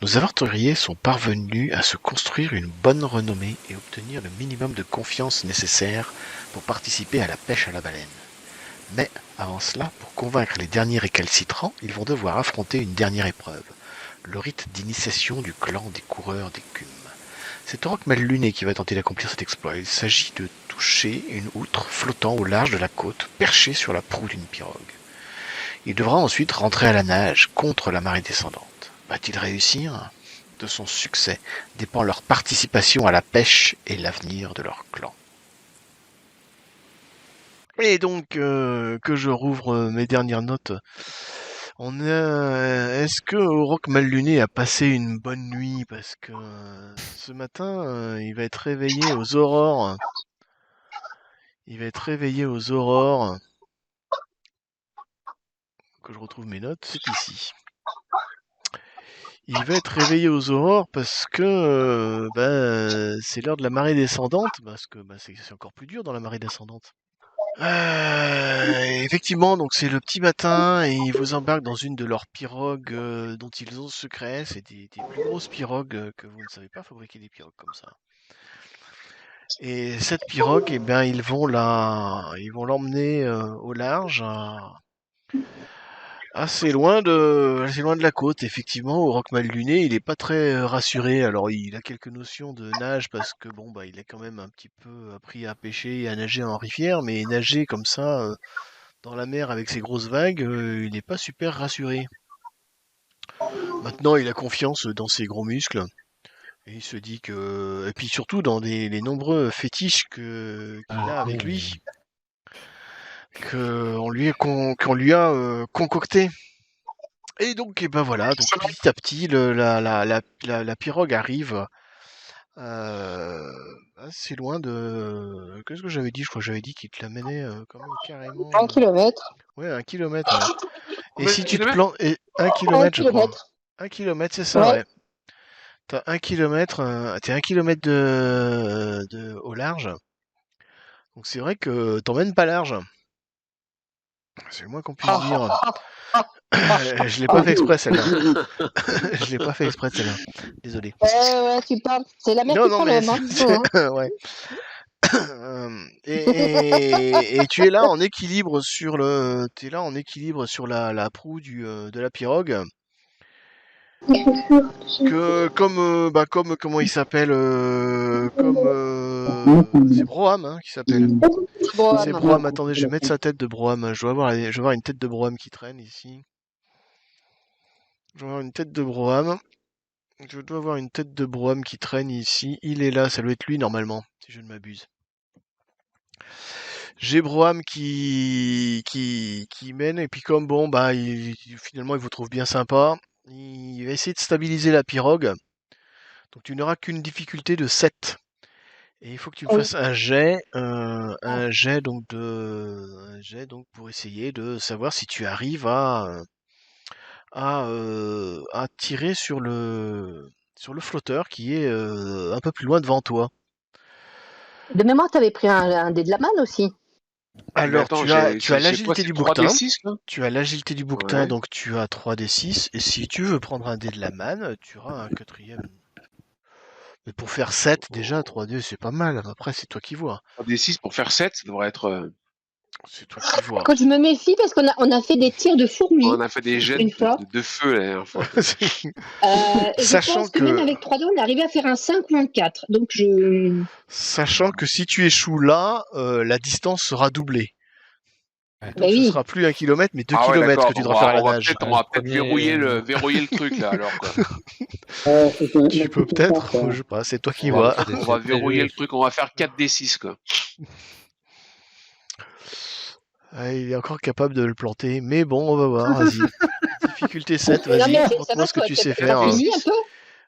Nos aventuriers sont parvenus à se construire une bonne renommée et obtenir le minimum de confiance nécessaire pour participer à la pêche à la baleine. Mais, avant cela, pour convaincre les derniers récalcitrants, ils vont devoir affronter une dernière épreuve, le rite d'initiation du clan des coureurs d'écume. C'est Oroc Malluné qui va tenter d'accomplir cet exploit. Il s'agit de toucher une outre flottant au large de la côte, perchée sur la proue d'une pirogue. Il devra ensuite rentrer à la nage contre la marée descendante. Va-t-il réussir ? De son succès dépend leur participation à la pêche et l'avenir de leur clan. Et donc, que je rouvre mes dernières notes, est-ce que Oroc Malluné a passé une bonne nuit? Parce que ce matin, il va être réveillé aux aurores. Il va être réveillé aux aurores. Que je retrouve mes notes, c'est ici. Il va être réveillé aux aurores parce que c'est l'heure de la marée descendante, parce que c'est encore plus dur dans la marée descendante. Effectivement, donc c'est le petit matin et ils vous embarquent dans une de leurs pirogues dont ils ont le secret. C'est des plus grosses pirogues que vous ne savez pas fabriquer des pirogues comme ça. Et cette pirogue, eh bien, ils vont l'emmener au large, assez loin de la côte. Effectivement, au Roc Malluné, il est pas très rassuré. Alors, il a quelques notions de nage parce que bon, bah, il a quand même un petit peu appris à pêcher et à nager en rivière, mais nager comme ça dans la mer avec ses grosses vagues, il n'est pas super rassuré. Maintenant, il a confiance dans ses gros muscles. Et il se dit que, et puis surtout dans les nombreux fétiches qu'il a avec lui, qu'on lui a concocté. Et donc, et ben voilà, donc petit à petit, la pirogue arrive assez loin de. Qu'est-ce que j'avais dit? Je crois que j'avais dit qu'il te l'amenait quand même carrément. 1 kilomètre. Ouais, 1 kilomètre. Ouais. Et Combien si de tu te kilomètres plantes. 1 kilomètre, je crois. 1 kilomètre. 1 kilomètre, c'est ça, Ouais. ouais. T'as 1 kilomètre, t'es 1 kilomètre au large. Donc c'est vrai que t'emmènes pas large. C'est le moins qu'on puisse dire. Je l'ai pas fait exprès celle-là. Je l'ai pas fait exprès celle-là. Désolé. Ouais, tu parles. C'est la mer Non, qui non, prend mais l'homme, hein. ouais. Et tu es là en équilibre sur la proue de la pirogue. Comme comment il s'appelle c'est Broham qui s'appelle. Bon, C'est Broham. Attendez, je vais mettre sa tête de Broham. Je vais voir une tête de Broham qui traîne ici. Je dois avoir une tête de Broham. Je dois avoir une tête de Broham qui traîne ici. Il est là, ça doit être lui normalement, si je ne m'abuse. J'ai Broham qui mène, et puis comme bon, bah, finalement, il vous trouve bien sympa. Il va essayer de stabiliser la pirogue. Donc tu n'auras qu'une difficulté de 7. Et il faut que tu me fasses un jet donc pour essayer de savoir si tu arrives à tirer sur le flotteur qui est un peu plus loin devant toi. De mémoire, t'avais pris un dé de la manne aussi. Alors, attends, tu as j'ai l'agilité c'est du 3 bouquetin. D6 là. Tu as l'agilité du bouquetin, Ouais. donc tu as 3d6. Et si tu veux prendre un dé de la manne, tu auras un quatrième. Mais pour faire 7, déjà, 3D, c'est pas mal. Après, c'est toi qui vois. 3D6 pour faire 7, ça devrait être. C'est toi qui vois. Quand je me méfie, parce qu'on a fait des tirs de fourmis On a fait des jets une fois. de feu la dernière fois. Et je Sachant pense que même avec 3 dés, on est arrivé à faire un 5 ou un 4. Donc Sachant que si tu échoues là, la distance sera doublée. Bah Donc ce oui. sera plus 1 kilomètre, mais 2 Ah ouais, kilomètres d'accord. que tu On devras faire à va, la nage. on va peut-être verrouiller le truc là alors quoi. Tu peux peut-être, je sais pas, c'est toi qui vois. On va verrouiller le truc, on va faire 4D6 quoi. Ah, il est encore capable de le planter, mais bon, on va voir, vas-y. Difficulté 7, Non, vas-y, mais ça montre-moi va, ce que tu sais t'as faire. Hein. fini un peu.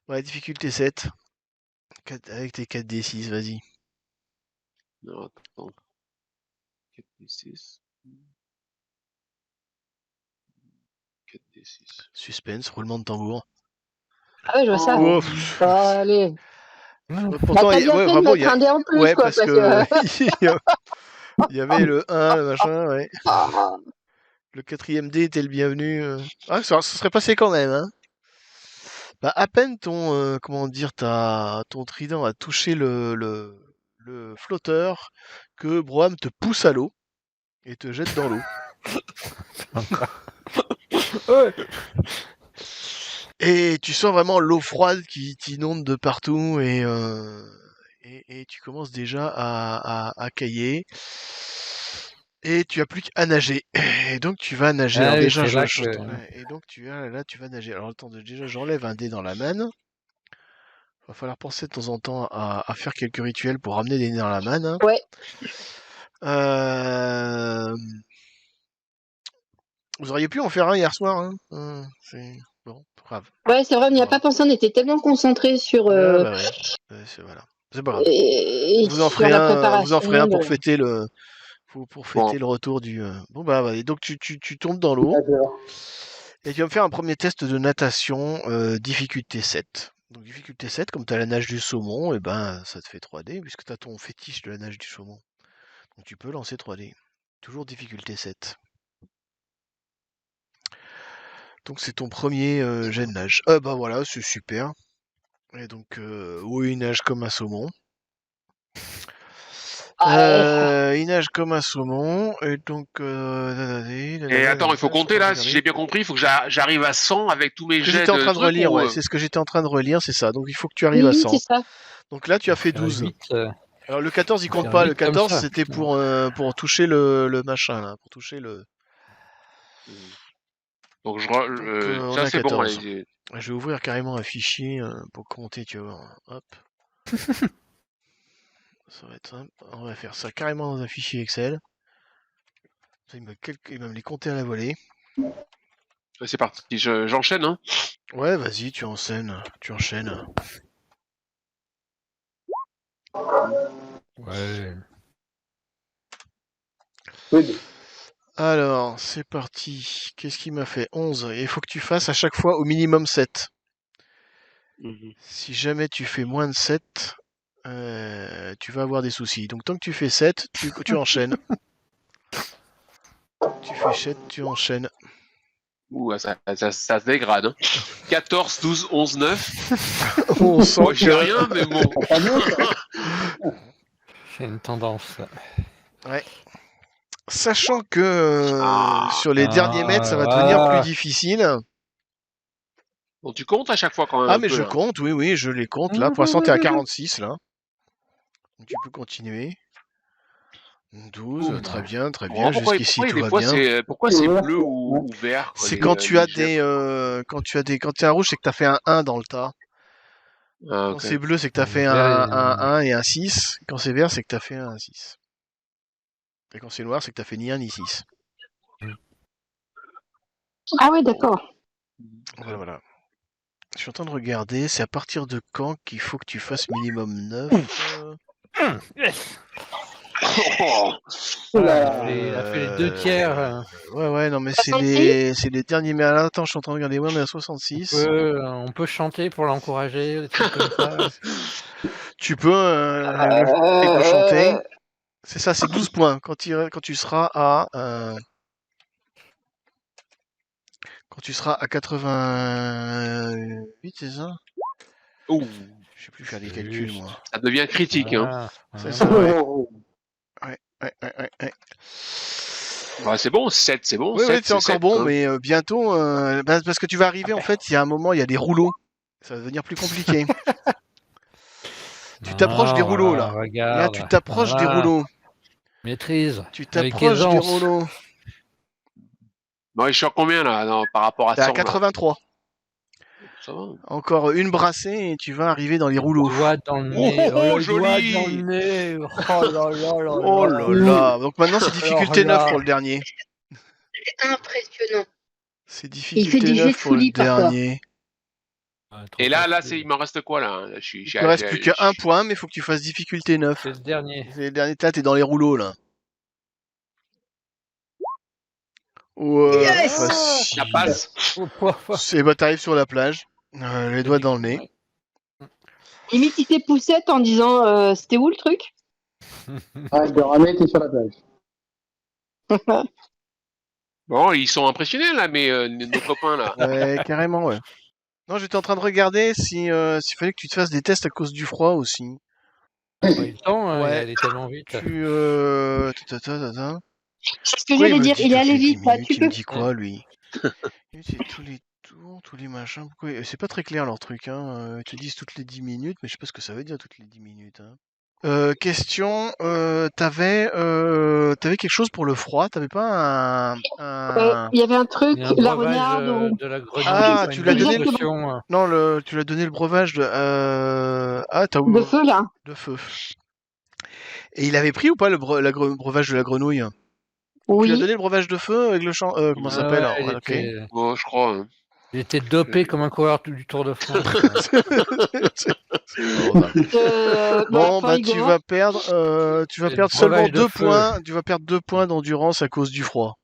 Ouais, difficulté 7. Avec tes 4d6, vas-y. Non, attends. 4D6. 4D6. Suspense, roulement de tambour. Ah ouais, je vois ça. Oh, Allez. pourtant, T'as bien fait de mettre un dé en plus, ouais, quoi. parce que il y avait le 1, le machin, ouais. Le 4e dé était le bienvenu. Ah, ça serait passé quand même, hein. Bah, à peine comment dire, ton trident a touché le flotteur que Broham te pousse à l'eau et te jette dans l'eau. Ouais. Et tu sens vraiment l'eau froide qui t'inonde de partout et tu commences déjà à cailler. Et tu as plus qu'à nager. Et donc tu vas nager. Alors Ah oui, déjà, c'est là ouais, et donc là, tu vas nager. Alors attends, déjà j'enlève un dé dans la manne. Va falloir penser de temps en temps à faire quelques rituels pour ramener des dés dans la manne. Hein. Ouais. Vous auriez pu en faire un hier soir. Hein. C'est bon, grave. Ouais, c'est vrai, on n'y a Voilà. pas pensé, on était tellement concentrés sur, Ah bah ouais. Voilà. C'est pas grave. et Vous en sur ferez la un, préparation. pour de- fêter pour fêter le retour du. Bon bah, et donc tu tombes dans l'eau et tu vas me faire un premier test de natation difficulté 7. Donc difficulté 7, comme tu as la nage du saumon, et ben ça te fait 3D puisque tu as ton fétiche de la nage du saumon. Donc tu peux lancer 3D. Toujours difficulté 7. Donc c'est ton premier jet de nage. Ah bah voilà, c'est super. Et donc oui, il nage comme un saumon. Il nage comme un saumon, et donc... Et attends, il faut compter là, si j'ai bien compris, il faut que j'arrive à 100 avec tous mes Ce que jets j'étais en de train de trucs relire, ou... ouais, c'est ce que j'étais en train de relire, c'est ça. Donc il faut que tu arrives à Oui, 100. c'est ça. Donc là, tu as fait 12. 8, Alors le 14, il compte faire pas. Le vite comme 14, ça. c'était pour toucher le machin, là. Pour toucher le... Donc on ça a c'est bon, 14. allez. Je vais ouvrir carrément un fichier pour compter, tu vas voir. Hop. Ça va être simple. On va faire ça carrément dans un fichier Excel. Il va me les compter à la volée. C'est parti, j'enchaîne, hein. Ouais, vas-y, tu enchaînes. Ouais. Alors, c'est parti. Qu'est-ce qu'il m'a fait? 11. Et il faut que tu fasses à chaque fois au minimum 7. Si jamais tu fais moins de 7, tu vas avoir des soucis. Donc tant que tu fais 7, tu enchaînes. Tu fais 7, tu enchaînes. Ouh, ça se dégrade. Hein. 14, 12, 11, 9. On sent Moi, j'ai rien, mais bon. C'est une tendance. Ouais. Sachant que sur les derniers mètres, ça va devenir plus difficile. Bon, tu comptes à chaque fois quand même. Ah, un mais peu, je là. compte, oui, je les compte. Là, pour l'instant, t'es à 46, là. Donc tu peux continuer. 12, très bien, jusqu'ici tout va bien. Pourquoi c'est bleu ou vert? C'est quand tu as quand t'es un rouge, c'est que t'as fait un 1 dans le tas. Ah, Quand ok. c'est bleu, c'est que t'as fait Vert, un 1 et un 6. Quand c'est vert, c'est que t'as fait un 6. Et quand c'est noir, c'est que t'as fait ni 1 ni 6. Ah ouais, d'accord. Voilà. Je suis en train de regarder, c'est à partir de quand qu'il faut que tu fasses minimum 9 Il a fait les 2 tiers. Ouais, non mais 66? c'est les derniers. Mais là, attends, je suis en train de regarder, ouais, on est à 66. On peut chanter pour l'encourager, des trucs comme ça. Tu peux chanter. C'est ça, c'est 12 points. Quand tu seras à... quand tu seras à 88, c'est ça? Ouh, Je sais plus faire des calculs, moi. ça devient critique. Hein. C'est ça, ouais. Ouais. Bah, c'est bon, 7, c'est bon. Oui, 7, c'est encore 7, bon, hein. mais bientôt... parce que tu vas arriver, en fait, il y a un moment, il y a des rouleaux. Ça va devenir plus compliqué. Tu t'approches des rouleaux, là. Regarde, Là, tu t'approches des rouleaux. Maîtrise. Tu t'approches des rouleaux. Bon, je suis à combien là non, par rapport à T'es 100 à 83. Ça va. Encore une brassée et tu vas arriver dans les rouleaux. Doigt dans le nez. Oh, joli. joli. Dans le nez. Oh là là là. Oh là là. Donc maintenant, c'est difficulté 9 pour le dernier. C'est impressionnant. C'est Il fait difficulté des jets 9 de pour le folie, parfois. dernier. Et là, il m'en reste quoi là? Il te reste plus qu'un point, mais il faut que tu fasses difficulté 9. C'est le dernier. C'est le dernier. Là, t'es dans les rouleaux, là. Ouais, Yes. Ça passe. t'arrives sur la plage. Les doigts dans le nez. Limite, il t'est poussette en disant c'était où le truc? Doramé était sur la plage. Bon, ils sont impressionnés là, mais nos copains là. Ouais, carrément, ouais. Non, j'étais en train de regarder s'il fallait que tu te fasses des tests à cause du froid aussi. Pas eu le temps, hein, il est Ouais. allé tellement vite. Tu C'est ce que Pourquoi j'allais me dire. dit Il est toutes allé les 10 vite, là. minutes, Tu il me peux. dit quoi lui? C'est tous les tours, tous les machins. Pourquoi c'est pas très clair leur truc, hein. Ils te disent toutes les 10 minutes, mais je sais pas ce que ça veut dire toutes les 10 minutes, hein. Question, t'avais quelque chose pour le froid, t'avais pas un... Il y avait un truc, Il y a un la breuvage renarde ou. de la grenouille, Ah, pas tu une l'as bonne donné Exactement. potion. Non, tu l'as donné le breuvage de... Ah, t'as De feu, là. de feu. Et il avait pris ou pas breuvage de la grenouille? Tu lui as Oui. donné le breuvage de feu avec le champ... comment ça Ah s'appelle? ouais, Alors, ok. Bon, je crois. Hein. il était dopé comme un coureur du Tour de France. C'est formidable. Bon, bah tu vas perdre C'est le seulement breuvage de 2 feu. points. Tu vas perdre 2 points d'endurance à cause du froid.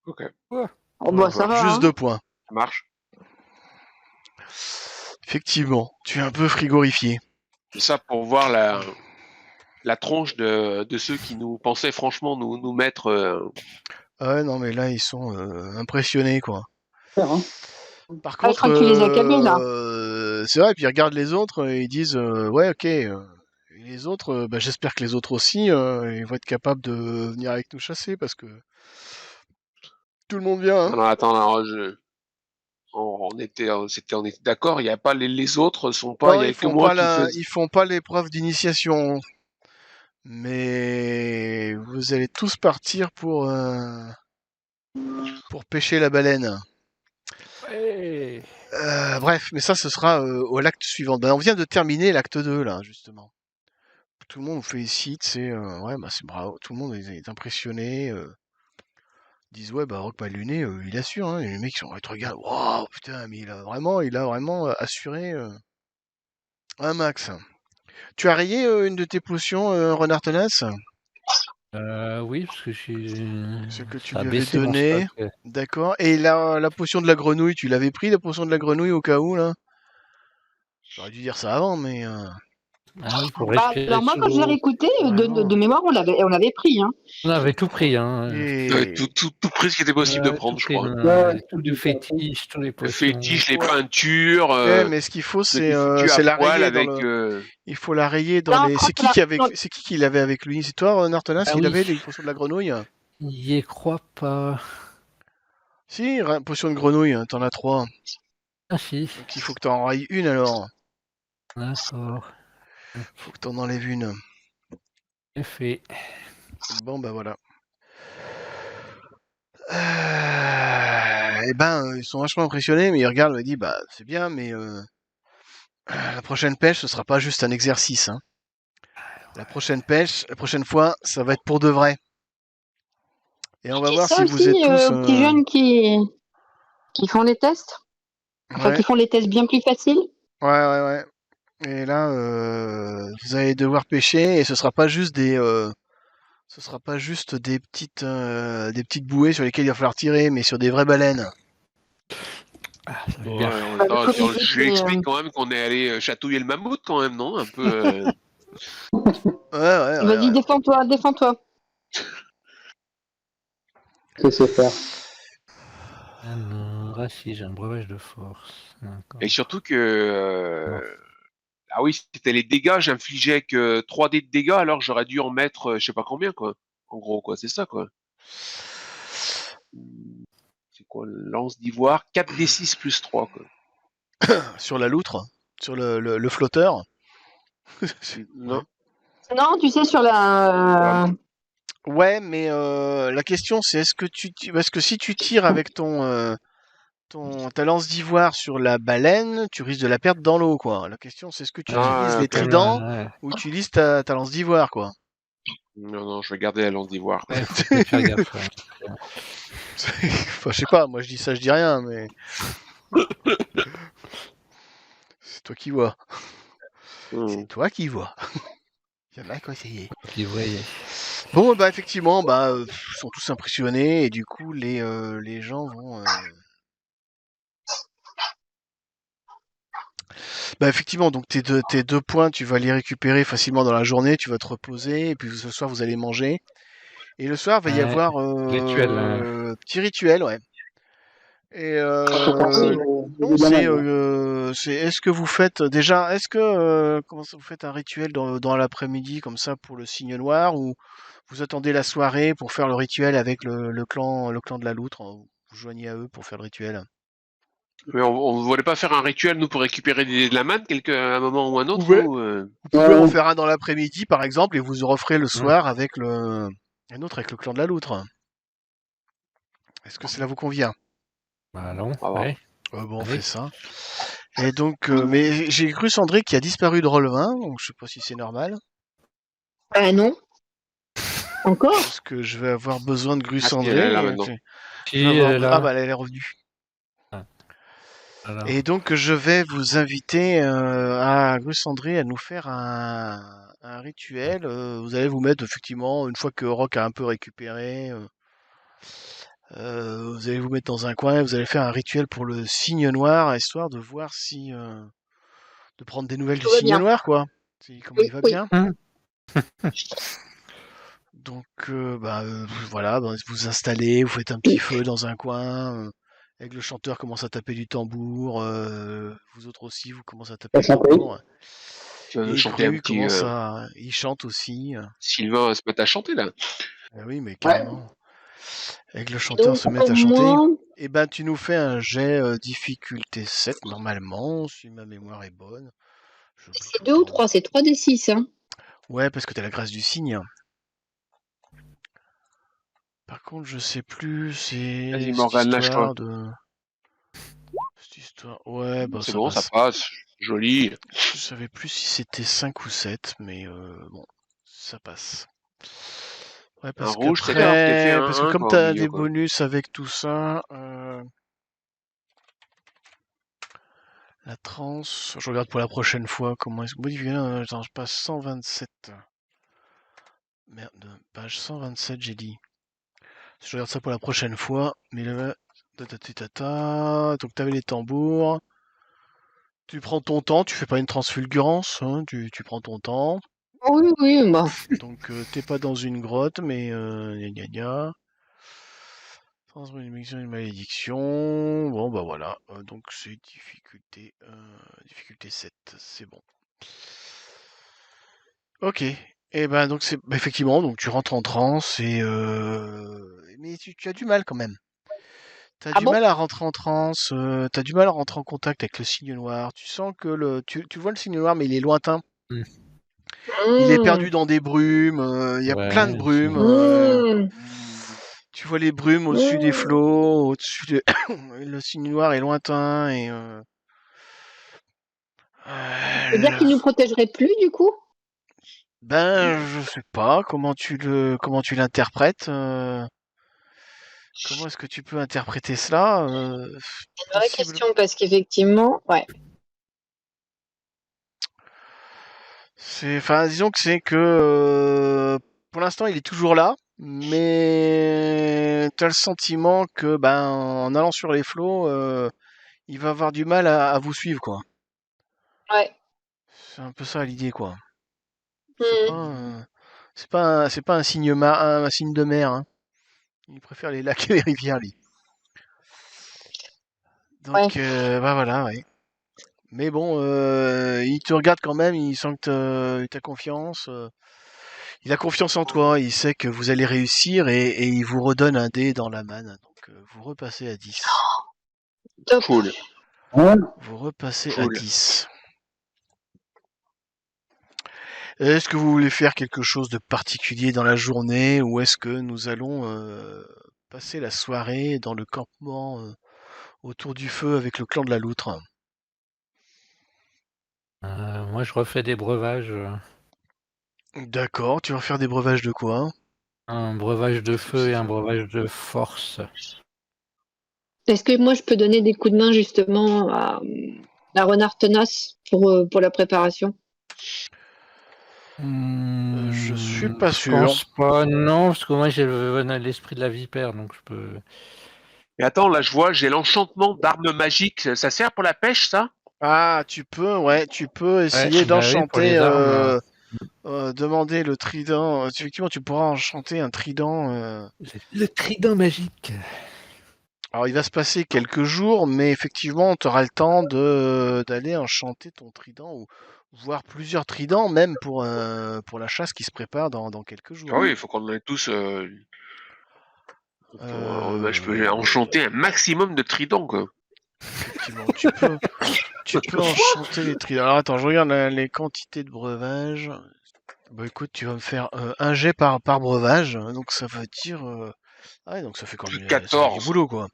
Ok, Oh, bah, ça va. Juste Hein. 2 points. ça marche. Effectivement, tu es un peu frigorifié. C'est ça pour voir la tronche de ceux qui nous pensaient franchement nous mettre. Ah ouais, non, mais là, ils sont impressionnés, quoi. Faire, hein. Par Ah, je contre, crois que tu les as calmés, là. c'est vrai, puis ils regardent les autres et ils disent ouais, ok. Et les autres, bah, j'espère que les autres aussi, ils vont être capables de venir avec nous chasser parce que tout le monde vient. Hein. Alors attends, alors, on était d'accord. Il y a pas les autres sont pas. Non, Il y a que moi qui faisais. ils font pas l'épreuve d'initiation, mais vous allez tous partir pour pêcher la baleine. Ouais. Bref, mais ça, ce sera au l'acte suivant. Ben, on vient de terminer l'acte 2, là, justement. Tout le monde vous félicite, ouais, bah, c'est bravo. Tout le monde est impressionné. Disent, ouais, bah, Rock Luné, il assure, hein. Et les mecs, ils te regardent, waouh, putain, mais il a vraiment assuré un max. Tu as rayé une de tes potions, Renard Tenace? Oui, parce que Ce que tu ça a lui avais baissé mon donné. stock. D'accord. Et la potion de la grenouille, tu l'avais pris, la potion de la grenouille, au cas où, là? J'aurais dû dire ça avant, mais... Ah oui, pour Bah, respirer alors, moi, sous quand je l'ai l'eau. réécouté, Vraiment. de mémoire, on l'avait pris. Hein. On avait tout pris, hein. Et... Tout pris ce qui était possible de prendre, tout je pris, crois. Ouais, tous les fétiches, tous les Le potions. fétiche, les Ouais. peintures. Ouais, mais ce qu'il faut, c'était c'est foutu à la poil rayer dans avec. le... Il faut la rayer dans Non, les... je crois C'est qui l'avait avec lui? C'est toi, Renard Tenace, Ah qui oui. l'avait, les potions de la grenouille? Y crois pas. Si, potion de grenouille, hein, t'en as 3. Ah si, Donc il faut que t'en rayes une, alors. d'accord. Faut que t'en enlèves une. C'est fait. Bon, bah voilà. Eh ben, ils sont vachement impressionnés, mais ils regardent, ils me disent, bah, c'est bien, mais la prochaine pêche, ce sera pas juste un exercice. Hein. La prochaine fois, ça va être pour de vrai. Et on va voir ça si aussi, vous êtes tous... petits jeunes qui font les tests. Enfin, Ouais, qui font les tests bien plus faciles. ouais. Et là, vous allez devoir pêcher, et ce sera pas juste des petites bouées sur lesquelles il va falloir tirer, mais sur des vraies baleines. Ah, ça va être Ouais, bien. je lui explique quand même qu'on est allé chatouiller le mammouth quand même, non? Un peu. Ouais. Vas-y, défends-toi. C'est se faire. Alors, si, j'ai un breuvage de force. D'accord. Et surtout que. Ah oui, c'était les dégâts, j'infligeais que 3 dés de dégâts, alors j'aurais dû en mettre je sais pas combien, quoi. En gros, quoi, c'est ça, quoi. C'est quoi, le lance d'ivoire? 4d6 plus 3, quoi. Sur la loutre, sur le flotteur. Non. Non, tu sais, sur la. Ouais, mais la question c'est est-ce que si tu tires avec ta lance d'ivoire sur la baleine, tu risques de la perdre dans l'eau, quoi. La question c'est est-ce que tu utilises les ok. tridents Ouais. ou tu utilises ta lance d'ivoire, quoi. Non, je vais garder la lance d'ivoire. Ouais, faut peut-être faire gaffe. Ouais. Enfin, je sais pas, moi je dis ça, je dis rien, mais c'est toi qui vois. C'est toi qui vois. Il y en a qui ont essayé. Qui voyait. Bon, bah effectivement, ils sont tous impressionnés et du coup les gens vont. Bah effectivement, donc tes 2 points, tu vas les récupérer facilement dans la journée, tu vas te reposer et puis ce soir vous allez manger. Et le soir va y Ouais, avoir rituel, petit rituel, ouais. Et Oui, c'est est-ce que vous faites déjà, comment ça, vous faites un rituel dans l'après-midi comme ça pour le signe noir ou vous attendez la soirée pour faire le rituel avec le clan de la loutre, hein, vous joignez à eux pour faire le rituel. Mais on voulait pas faire un rituel, nous, pour récupérer de la manne à un moment ou un autre, pouvez. ou, Vous pouvez en Ouais. faire un dans l'après-midi par exemple et vous en referez le soir avec un autre avec le clan de la loutre. Est-ce que cela vous convient? Bah non, On va voir. ouais. Bon, on Allez. fait ça. Et donc, mais j'ai cru Sandré qui a disparu de Roll20, donc je sais pas si c'est normal. Ah non. Encore? Est-ce que je vais avoir besoin de Ah, si, elle est Grusandré là maintenant. Je vais avoir... là. Ah bah elle est revenue. Voilà. Et donc je vais vous inviter à Grusandré à nous faire un rituel. Vous allez vous mettre effectivement, une fois que Rock a un peu récupéré, vous allez vous mettre dans un coin et vous allez faire un rituel pour le signe noir, histoire de voir si... de prendre des nouvelles du Tout va signe bien. noir, quoi. Comment il va Oui. bien. Hum. Donc voilà, vous vous installez, vous faites un petit feu dans un coin, avec le chanteur commence à taper du tambour, vous autres aussi, vous commencez à taper À du chanter. tambour. Tu vas nous Et chanter un Gru petit. commence il chante aussi. Sylvain se met à chanter, là. Ah oui, mais carrément. Avec le Et chanteur donc, se met à chanter. comment? Et ben tu nous fais un jet difficulté 7 normalement, si ma mémoire est bonne. J'oublie tout C'est le 2 ou temps. 3? C'est 3 des 6, hein. Ouais, parce que t'as la grâce du signe. Par contre, je sais plus, c'est Vas-y, cette Morgane, lâche-toi. histoire de... Cette histoire... Ouais, bah C'est ça bon, ça passe. passe. Joli. Je savais plus si c'était 5 ou 7, mais bon, ça passe. Ouais, Un parce rouge, c'est bien, tu t'es fait qu'après... un Parce que 1, comme quoi, au t'as milieu, des quoi. bonus avec tout ça... La trans... Je regarde pour la prochaine fois comment est-ce que... Attends, je passe 127. Merde, page 127 j'ai dit. Je regarde ça pour la prochaine fois, mais là... Donc t'avais les tambours... Tu prends ton temps, tu fais pas une transfulgurance, hein, tu prends ton temps. Oui, oui, bah. Donc t'es pas dans une grotte, mais gna gna gna. Transmettre une malédiction. Bon bah voilà. Donc c'est difficulté 7, c'est bon. Ok. Et ben donc c'est effectivement, donc tu rentres en transe et mais tu as du mal quand même. T'as Ah du bon? mal à rentrer en transe, t'as du mal à rentrer en contact avec le signe noir. Tu sens que tu vois le signe noir, mais il est lointain. Hum. Il est Mmh. perdu dans des brumes. Il y a plein de Ouais, brumes. Mmh. Tu vois les brumes au-dessus des Mmh. flots, au-dessus de... le signe noir est lointain et Ça veut dire qu'il nous protégerait plus, du coup? ben je sais pas comment tu l'interprètes. Comment est-ce que tu peux interpréter cela? C'est une vraie Possible. question, parce qu'effectivement, ouais. Enfin, disons que c'est que pour l'instant il est toujours là, mais t'as le sentiment que ben en allant sur les flots, il va avoir du mal à vous suivre quoi. Ouais. C'est un peu ça l'idée quoi. C'est Mmh. pas un, c'est pas un signe un signe de mer. Hein. Il préfère les lacs et les rivières lui. Ouais. Donc bah voilà ouais. Mais bon, il te regarde quand même, il sent que t'as confiance. Il a confiance en toi, il sait que vous allez réussir et il vous redonne un dé dans la manne. Donc vous repassez à 10. Top. Cool. Ouais. Vous repassez à Cool. 10. Est-ce que vous voulez faire quelque chose de particulier dans la journée ou est-ce que nous allons passer la soirée dans le campement autour du feu avec le clan de la loutre? Moi, je refais des breuvages. D'accord, tu vas faire des breuvages de quoi? Un breuvage de feu et un breuvage de force. Est-ce que moi, je peux donner des coups de main, justement, à Renard Tenace pour la préparation? Je suis pas Je sûr. pense pas, non, parce que moi j'ai l'esprit de la vipère, donc je peux. Et attends, là, je vois, j'ai l'enchantement d'armes magiques. Ça sert pour la pêche, ça? Ah, tu peux essayer Ouais, bah oui, pour d'enchanter, les armes. demander le trident. Effectivement, tu pourras enchanter un trident. Le trident magique. Alors, il va se passer quelques jours, mais effectivement, tu auras le temps d'aller enchanter ton trident, ou voire plusieurs tridents, même pour la chasse qui se prépare dans quelques jours. Ah oui, il faut qu'on en ait tous. Je peux enchanter un maximum de tridents, quoi. Effectivement, tu peux enchanter les tridents. Alors, attends, je regarde les quantités de breuvages. Bon, écoute, tu vas me faire un jet par breuvage, donc ça veut dire... Ah ouais, donc ça fait combien? Ça fait du 14. boulot, quoi.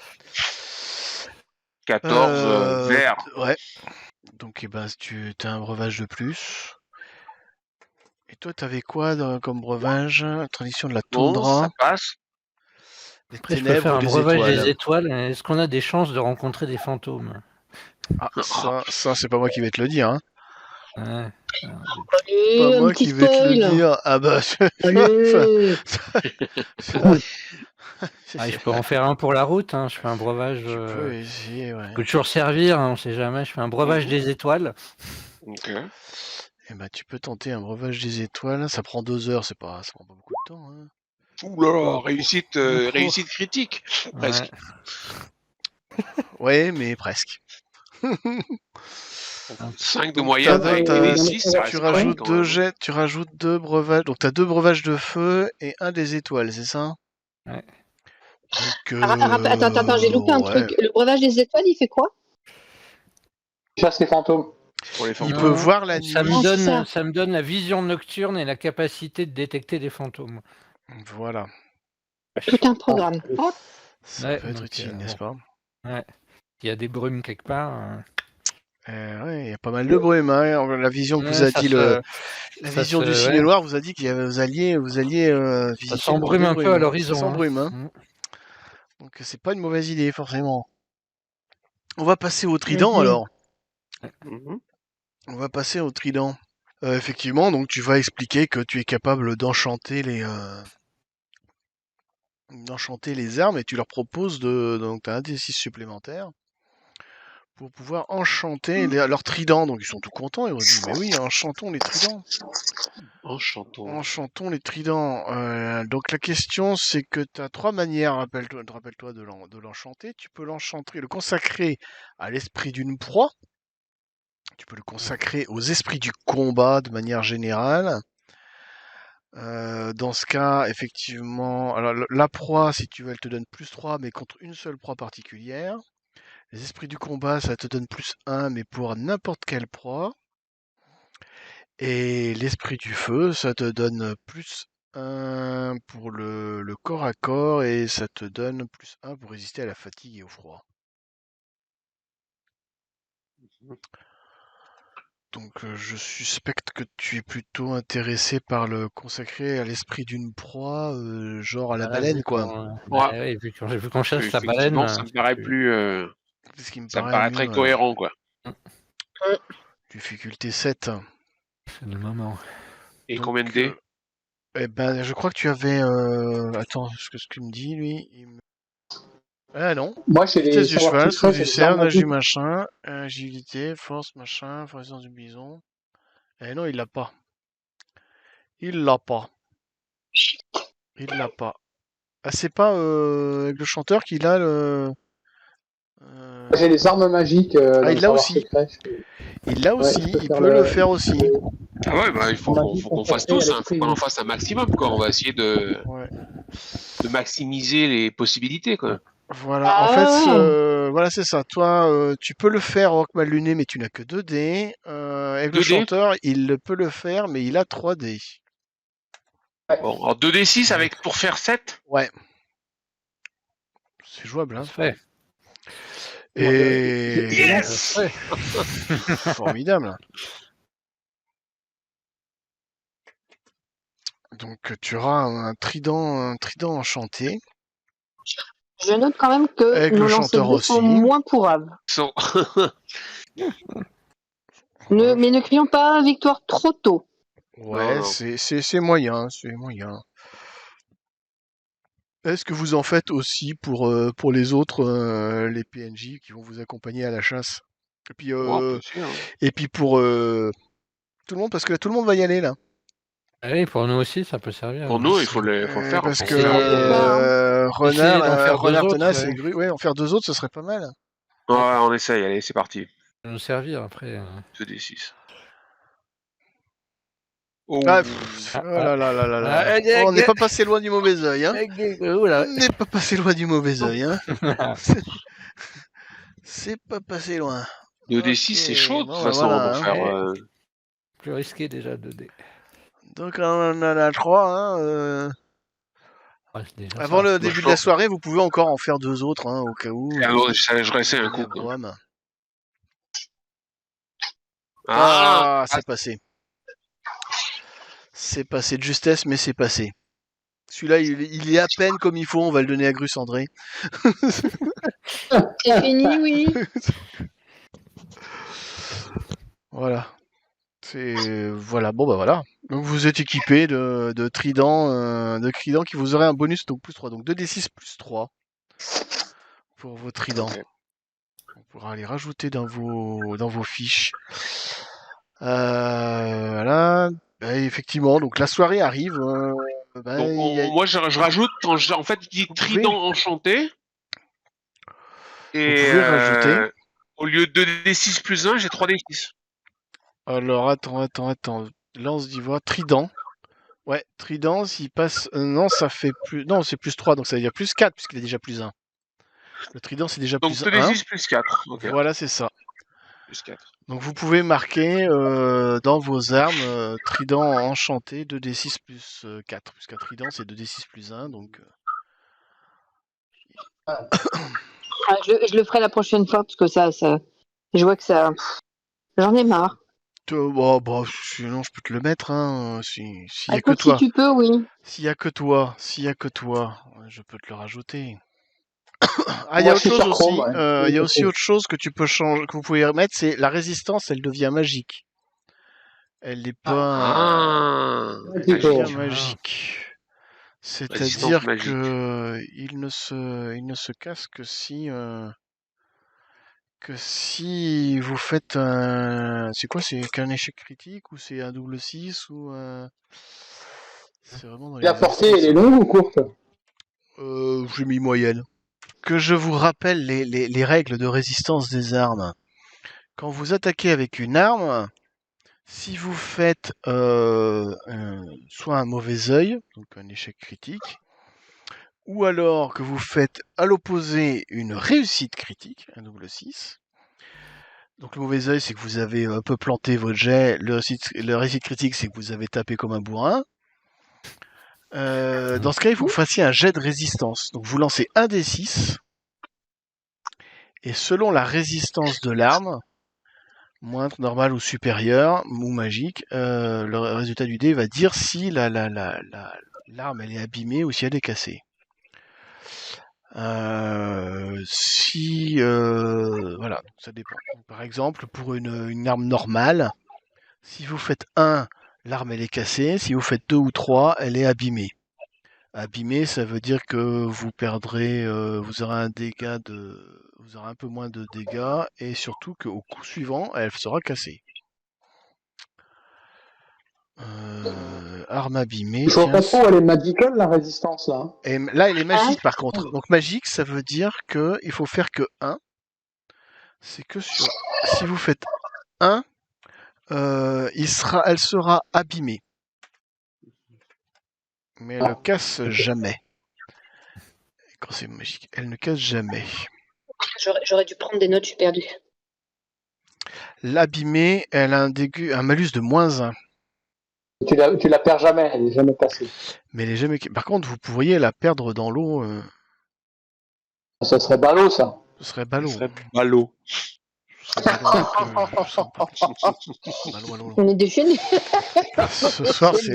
14 verts. Ouais. Donc, tu as un breuvage de plus. Et toi, t'avais quoi comme breuvage? Tradition de la Bon, toundra, ça passe. des Après, je peux ténèbres faire ou un des breuvage des étoiles? étoiles. Est-ce qu'on a des chances de rencontrer des fantômes? Ah, ça c'est pas moi qui vais te le dire, hein. Ouais. Pas Allez, un moi petit qui vais te le spoil. dire. Ah bah, Allez. Ah, je peux en faire un pour la route. Hein. Je fais un breuvage. Tu peux essayer, ouais. Je peux toujours servir, hein, on sait jamais. Je fais un breuvage des étoiles. Ok. Eh ben, tu peux tenter un breuvage des étoiles. Ça prend 2 heures, ça prend pas beaucoup de temps, hein. Ouh là là, réussite critique, presque. Ouais, mais presque. 5 de Donc, moyenne t'as- avec t'as- des 6, ça tu reste rajoutes correct, quand 2 même. jets, tu rajoutes 2 breuvages. Donc, t'as 2 breuvages de feu et un des étoiles, c'est ça? Ouais. Donc, Attends, j'ai loupé un ouais. truc. Le breuvage des étoiles, il fait quoi? Chasse les fantômes. Pour les Il fantômes. peut voir la ça nuit. me donne la vision nocturne et la capacité de détecter des fantômes. Voilà. Tout un programme. Hop. Ça Ouais, peut être donc, utile, n'est-ce pas? Ouais. Il y a des brumes quelque part. Ouais, il y a pas mal de brume, hein. La vision que vous a dit la vision du ciné ouais. noir vous a dit que vous alliez visiter Ça le s'embrume monde un des peu à brumes. l'horizon. Ça s'embrume, hein. Donc c'est pas une mauvaise idée, forcément. On va passer au trident, alors. Mhm. On va passer au trident. Effectivement, donc tu vas expliquer que tu es capable d'enchanter les armes, et tu leur proposes donc t'as un D6 supplémentaire pour pouvoir enchanter leurs tridents. Donc ils sont tout contents, ils vont dire mais oui, enchantons les tridents. Enchantons. Enchantons les tridents. Donc la question, c'est que tu as 3 manières, rappelle-toi de l'enchanter. Tu peux l'enchanter, le consacrer à l'esprit d'une proie. Tu peux le consacrer aux esprits du combat de manière générale. Dans ce cas, effectivement, alors la proie, si tu veux, elle te donne +3, mais contre une seule proie particulière. Les esprits du combat, ça te donne +1, mais pour n'importe quelle proie. Et l'esprit du feu, ça te donne +1 pour le corps à corps, et ça te donne +1 pour résister à la fatigue et au froid. Donc je suspecte que tu es plutôt intéressé par le consacrer à l'esprit d'une proie, genre à la baleine, quoi. Ouais, vu qu'on chasse la baleine. Effectivement, ça me paraît plus. C'est ce qui me Ça me paraît paraît très mieux. cohérent, quoi. Difficulté 7. C'est le moment. Et Donc, combien de dés? Eh ben, je crois que tu avais. Attends, ce qu'il me dit, lui. Ah non. Moi, c'est les Vitesse du savoirs cheval, tout ça, souffle c'est du les cerf, armes nage du magiques. machin, agilité, force, machin, présence du bison. Eh non, il l'a pas. Il l'a pas. Il l'a pas. Ah, c'est pas avec le chanteur qu'il a le. J'ai les armes magiques dans il le l'a savoir aussi. secret. Il l'a Ouais, aussi, je peux il faire peut le faire aussi. Ah ouais, bah il faut qu'on fasse tous, hein. Faut qu'on en fasse un maximum, quoi. On va essayer de Ouais. maximiser les possibilités, quoi. Voilà, en fait, voilà, c'est ça. Toi, tu peux le faire, Orc mal luné, mais tu n'as que 2 dés. Avec le 2 dés? chanteur, il peut le faire, mais il a 3 dés. Bon, alors 2d6 avec pour faire 7? Ouais. C'est jouable, hein. Ça se fait. Et Yes! formidable. Donc tu auras un trident enchanté. Je note quand même que Avec nos le lancers chanteur de dés sont aussi. moins pourrables. Sont- Mais ne crions pas victoire trop tôt. Ouais, Non. c'est moyen, c'est moyen. Est-ce que vous en faites aussi pour les autres, les PNJ qui vont vous accompagner à la chasse? Et puis, Ouais, on peut essayer, hein. et puis pour tout le monde, parce que là, tout le monde va y aller là. Oui, pour nous aussi, ça peut servir. Pour nous, il faut le faire. Parce en que fait. Essayez d'en faire Renard, deux autres, Tenace ouais. et Grue, ouais, en faire 2 autres, ce serait pas mal. Ouais, on essaye, allez, c'est parti. Ça peut nous servir après. 2d6. Oh. Ah, pff, oh là là là là là. Oh, on n'est pas passé loin du mauvais œil, hein. Oula. On n'est pas passé loin du mauvais œil, hein. C'est pas passé loin. 2d6, c'est chaud, de bon, toute bah, façon, voilà, pour hein. faire... Plus risqué déjà 2D. Donc on en a 3, hein. Ouais, c'est déjà Avant ça. le début de la soirée, vous pouvez encore en faire 2 autres, hein, au cas où. je réessaye un coup. Ah, c'est passé. C'est passé de justesse, mais c'est passé. Celui-là, il est à peine comme il faut, on va le donner à Grus André. C'est fini, oui. Voilà. Voilà, bon bah voilà. Donc vous êtes équipé de tridents qui vous aurait un bonus, donc plus 3. Donc 2d6 plus 3 pour vos tridents. Ok. On pourra les rajouter dans vos fiches. Voilà. Bah, effectivement, donc la soirée arrive. Moi, je rajoute, en fait, je dis trident enchanté. Et Vous pouvez rajouter. au lieu de 2d6 plus 1, j'ai 3d6. Alors, attends. Lance d'ivoire, trident. Ouais, trident, s'il passe... non, ça fait plus... Non, c'est plus 3, donc ça veut dire plus 4, puisqu'il est déjà plus 1. Le trident, c'est déjà Donc plus 2d6 1. plus 4. Okay. Voilà, c'est ça. Plus 4. Donc vous pouvez marquer dans vos armes trident enchanté 2d6 plus 4. Puisqu'un trident, c'est 2d6 plus 1, donc... Je le ferai la prochaine fois, parce que ça je vois que ça... J'en ai marre. Sinon je peux te le mettre, hein, s'il y a que Écoute, toi. si tu peux, oui. S'il y a que toi, je peux te le rajouter. Ah, il y Moi, a je autre suis chose sur aussi. Chrome, ouais. Il y a aussi autre chose que tu peux changer, que vous pouvez remettre, c'est la résistance, elle devient magique. Elle n'est pas Magique. devient magique. C'est-à-dire Résistance magique. que il ne se casse que si vous faites un... C'est quoi? C'est qu'un échec critique ou c'est un double 6 ou c'est vraiment dans les La portée, elle est résistances. longue ou courte? J'ai mis moyenne. Que je vous rappelle les règles de résistance des armes. Quand vous attaquez avec une arme, si vous faites soit un mauvais œil, donc un échec critique, ou alors que vous faites à l'opposé une réussite critique, un double 6. Donc le mauvais œil, c'est que vous avez un peu planté votre jet. Le réussite critique, c'est que vous avez tapé comme un bourrin. Dans ce cas, il faut que vous fassiez un jet de résistance. Donc vous lancez un des 6. Et selon la résistance de l'arme, moindre, normale ou supérieure, ou magique, le résultat du dé va dire si l'arme elle est abîmée ou si elle est cassée. Voilà, ça dépend. Donc, par exemple, pour une arme normale, si vous faites 1, l'arme elle est cassée. Si vous faites 2 ou 3, elle est abîmée. Abîmée, ça veut dire que vous perdrez, vous aurez vous aurez un peu moins de dégâts et surtout qu'au coup suivant, elle sera cassée. Arme abîmée. Je vois pas trop, elle est magical, la résistance, là. Et là, elle est magique par contre. Donc magique, ça veut dire que il faut faire que 1. C'est que si vous faites 1, elle sera abîmée. Mais elle ne casse jamais. Quand c'est magique, elle ne casse jamais. J'aurais dû prendre des notes, je suis perdue. L'abîmée, elle a un malus de -1. Tu la perds jamais, elle est jamais passée. Mais elle est jamais... Par contre, vous pourriez la perdre dans l'eau. Ça serait ballot, ça. Ce serait ballot. Ballot. On est déchaînés. Ce soir, c'est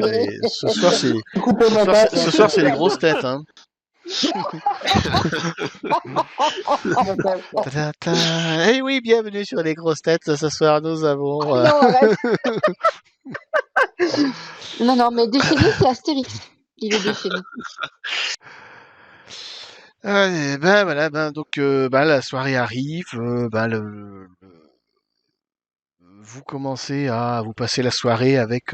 les grosses têtes. Hein. Eh oui, bienvenue sur les grosses têtes. Ce soir, nous avons... Non, arrête. Non, mais déchaîné, c'est Astérix. Il est déchaîné. Voilà, donc la soirée arrive, vous commencez à vous passer la soirée avec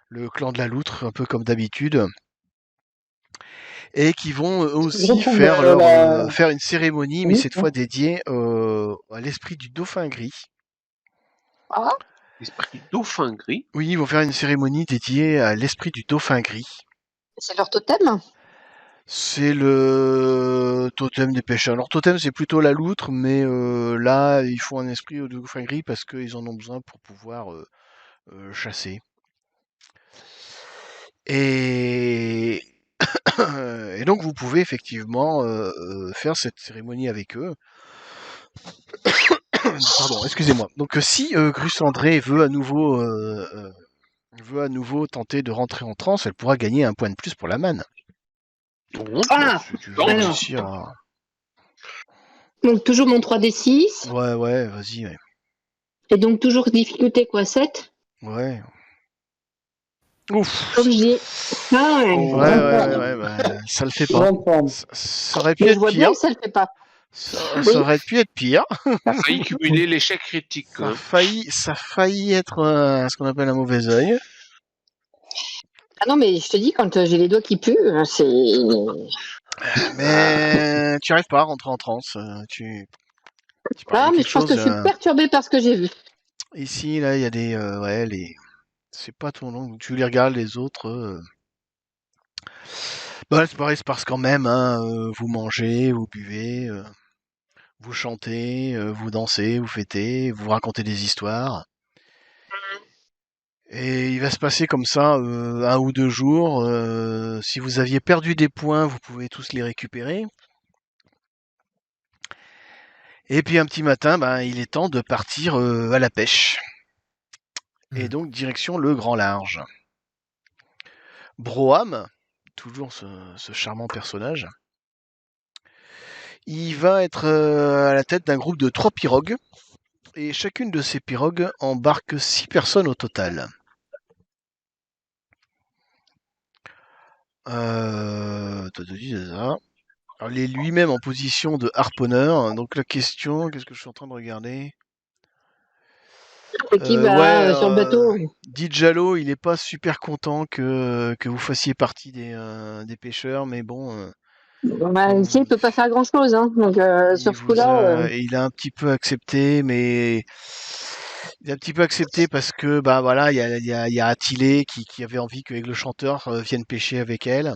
le clan de la loutre, un peu comme d'habitude, et qui vont aussi retrouve, faire une cérémonie, mais Oui, cette fois dédiée à l'esprit du dauphin gris. Ah, L'esprit dauphin gris. Oui, ils vont faire une cérémonie dédiée à l'esprit du dauphin gris. c'est leur totem. C'est le totem des pêcheurs. Leur totem, c'est plutôt la loutre, mais là, ils font un esprit au dauphin gris parce qu'ils en ont besoin pour pouvoir chasser. Et... et donc, vous pouvez effectivement faire cette cérémonie avec eux. Pardon, excusez-moi. Donc, si Grusandré veut à nouveau tenter de rentrer en transe, elle pourra gagner un point de plus pour la manne. Ah, Si tu veux alors. réussir à... Donc toujours mon 3d6. Ouais, vas-y, ouais. Et donc toujours difficulté quoi, 7. Ouais. Ouf. Comme je dis. Ah ouais. Ouais, bah, ça le fait pas. grande forme. Ça aurait pu Mais je être vois bien pire. que ça le fait pas. Ça Oui. aurait pu être pire. Ça a failli cumuler l'échec critique. Ça a failli être ce qu'on appelle un mauvais œil. Ah non, mais je te dis, quand j'ai les doigts qui puent, c'est. Mais tu arrives pas à rentrer en transe. Ah, mais je pense que je suis perturbée par ce que j'ai vu. Ici, là, il y a des... c'est pas ton nom. Tu les regardes, les autres... Bah, c'est pareil, c'est parce quand même, hein, vous mangez, vous buvez, vous chantez, vous dansez, vous fêtez, vous racontez des histoires. Et il va se passer comme ça 1 ou 2 jours. Si vous aviez perdu des points, vous pouvez tous les récupérer. Et puis un petit matin, ben, il est temps de partir à la pêche. Et donc direction le grand large. Broham, toujours ce charmant personnage, il va être à la tête d'un groupe de 3 pirogues. Et chacune de ces pirogues embarque 6 personnes au total. Alors, il est lui-même en position de harponneur. Donc la question, qu'est-ce que je suis en train de regarder? Qui va sur le bateau. Dijalo, il est pas super content que vous fassiez partie des pêcheurs, mais bon. Bah, ici, il peut pas faire grand-chose. Hein. Donc sur ce coup-là. Il a un petit peu accepté, mais il a un petit peu accepté parce que bah voilà, il y a Attilé qui avait envie que le chanteur vienne pêcher avec elle.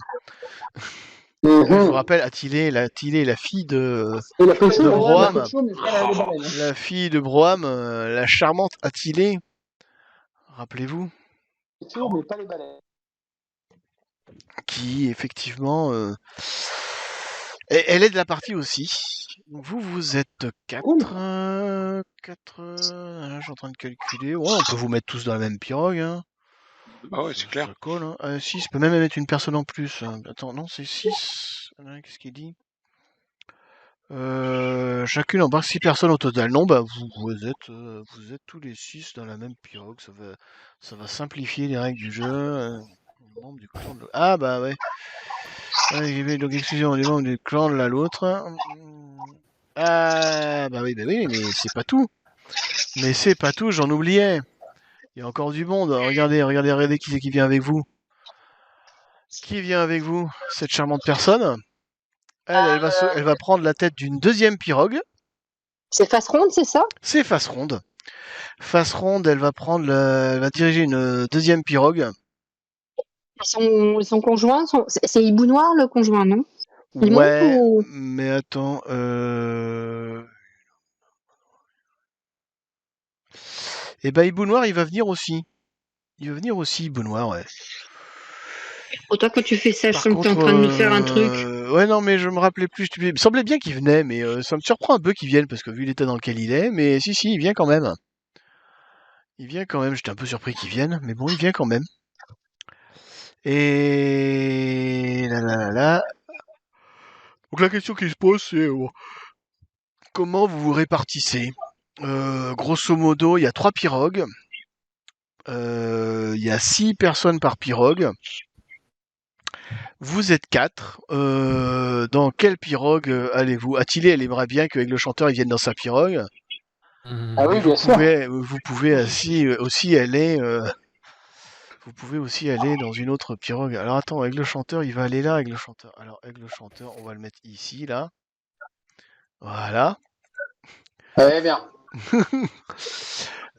Je vous rappelle, Attilé est la fille de Et la pêche, de Broham. mais pas les baleines. La fille de Broham, la charmante Attilé. Rappelez-vous. Mais pas les baleines. Qui effectivement elle est de la partie aussi. Vous êtes 4. 4. Je suis en train de calculer. Ouais, on peut vous mettre tous dans la même pirogue. Hein. Ah ouais, c'est clair. Ça colle, hein. 6, je peux même mettre une personne en plus. Attends, non, c'est 6. Qu'est-ce qu'il dit? Chacune embarque 6 personnes au total. Non, bah vous êtes tous les 6 dans la même pirogue. Ça va simplifier les règles du jeu. Membre du clan de... Ah bah ouais. Donc excusez-moi, les membres du clan de l'autre. Ah bah oui, mais c'est pas tout. Mais c'est pas tout, j'en oubliais. Il y a encore du monde. Regardez qui c'est qui vient avec vous. Qui vient avec vous? Cette charmante personne. Elle va prendre la tête d'une deuxième pirogue. C'est face ronde, c'est ça? C'est face ronde. Face ronde, elle va diriger une deuxième pirogue. Son conjoint, c'est Hibou Noir le conjoint, non? Il Ouais, monte ou... mais attends. Et bah Hibou Noir, il va venir aussi. Hibou Noir, ouais. Autant que tu fais ça, Par je sens que t'es en contre, train de nous faire un truc. ouais, non, mais je me rappelais plus. Il me semblait bien qu'il venait, mais ça me surprend un peu qu'il vienne, parce que vu l'état dans lequel il est, mais si, il vient quand même. J'étais un peu surpris qu'il vienne, mais bon, il vient quand même. Et... là. Donc la question qui se pose, c'est comment vous vous répartissez? Grosso modo, il y a 3 pirogues. Il y a 6 personnes par pirogue. Vous êtes 4. Dans quelle pirogue allez-vous? Attilé, elle aimerait bien qu'avec le chanteur, il vienne dans sa pirogue. Ah oui, bien sûr. Vous pouvez aussi aller Vous pouvez aussi aller dans une autre pirogue. Alors attends, Aigle Chanteur, il va aller là, Aigle Chanteur. Alors Aigle Chanteur, on va le mettre ici, là. Voilà. Eh bien.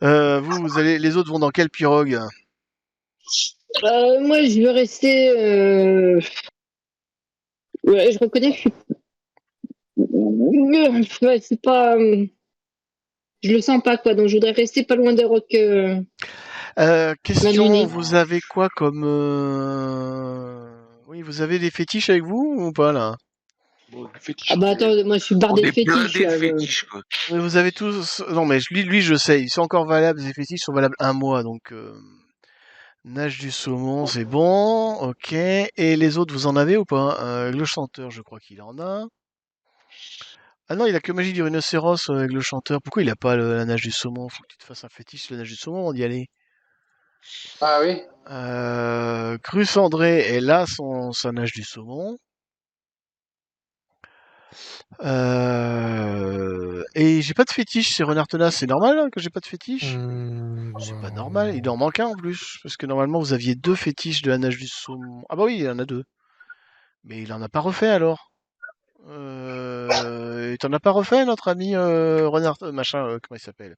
Vous allez, les autres vont dans quelle pirogue? Moi, je vais rester. Ouais, je reconnais que ouais, c'est pas. Je le sens pas, quoi. Donc, je voudrais rester pas loin des rocs. Question, Malluné. vous avez quoi comme... Oui, vous avez des fétiches avec vous ou pas, là? Bon, le fétiche, Ah bah attends, moi, je suis bardé on de est fétiches, blindé de là. fétiches, quoi. Oui, vous avez tous... Non, mais lui, je sais, ils sont encore valables, ces fétiches sont valables un mois, donc... Nage du saumon, c'est bon, ok. Et les autres, vous en avez ou pas? Le chanteur, je crois qu'il en a. Ah non, il a que magie du rhinocéros avec le chanteur. Pourquoi il a pas la nage du saumon? Faut que tu te fasses un fétiche sur la nage du saumon avant d'y aller. Ah oui. Cru Cendré est là, sa nage du saumon. Et j'ai pas de fétiche, c'est Renard Tenace. C'est normal hein, que j'ai pas de fétiche? C'est pas normal, il en manque un en plus. Parce que normalement, vous aviez 2 fétiches de la nage du saumon. Ah bah oui, il en a 2. Mais il en a pas refait alors. Et t'en as pas refait, notre ami Renard, machin, comment il s'appelle?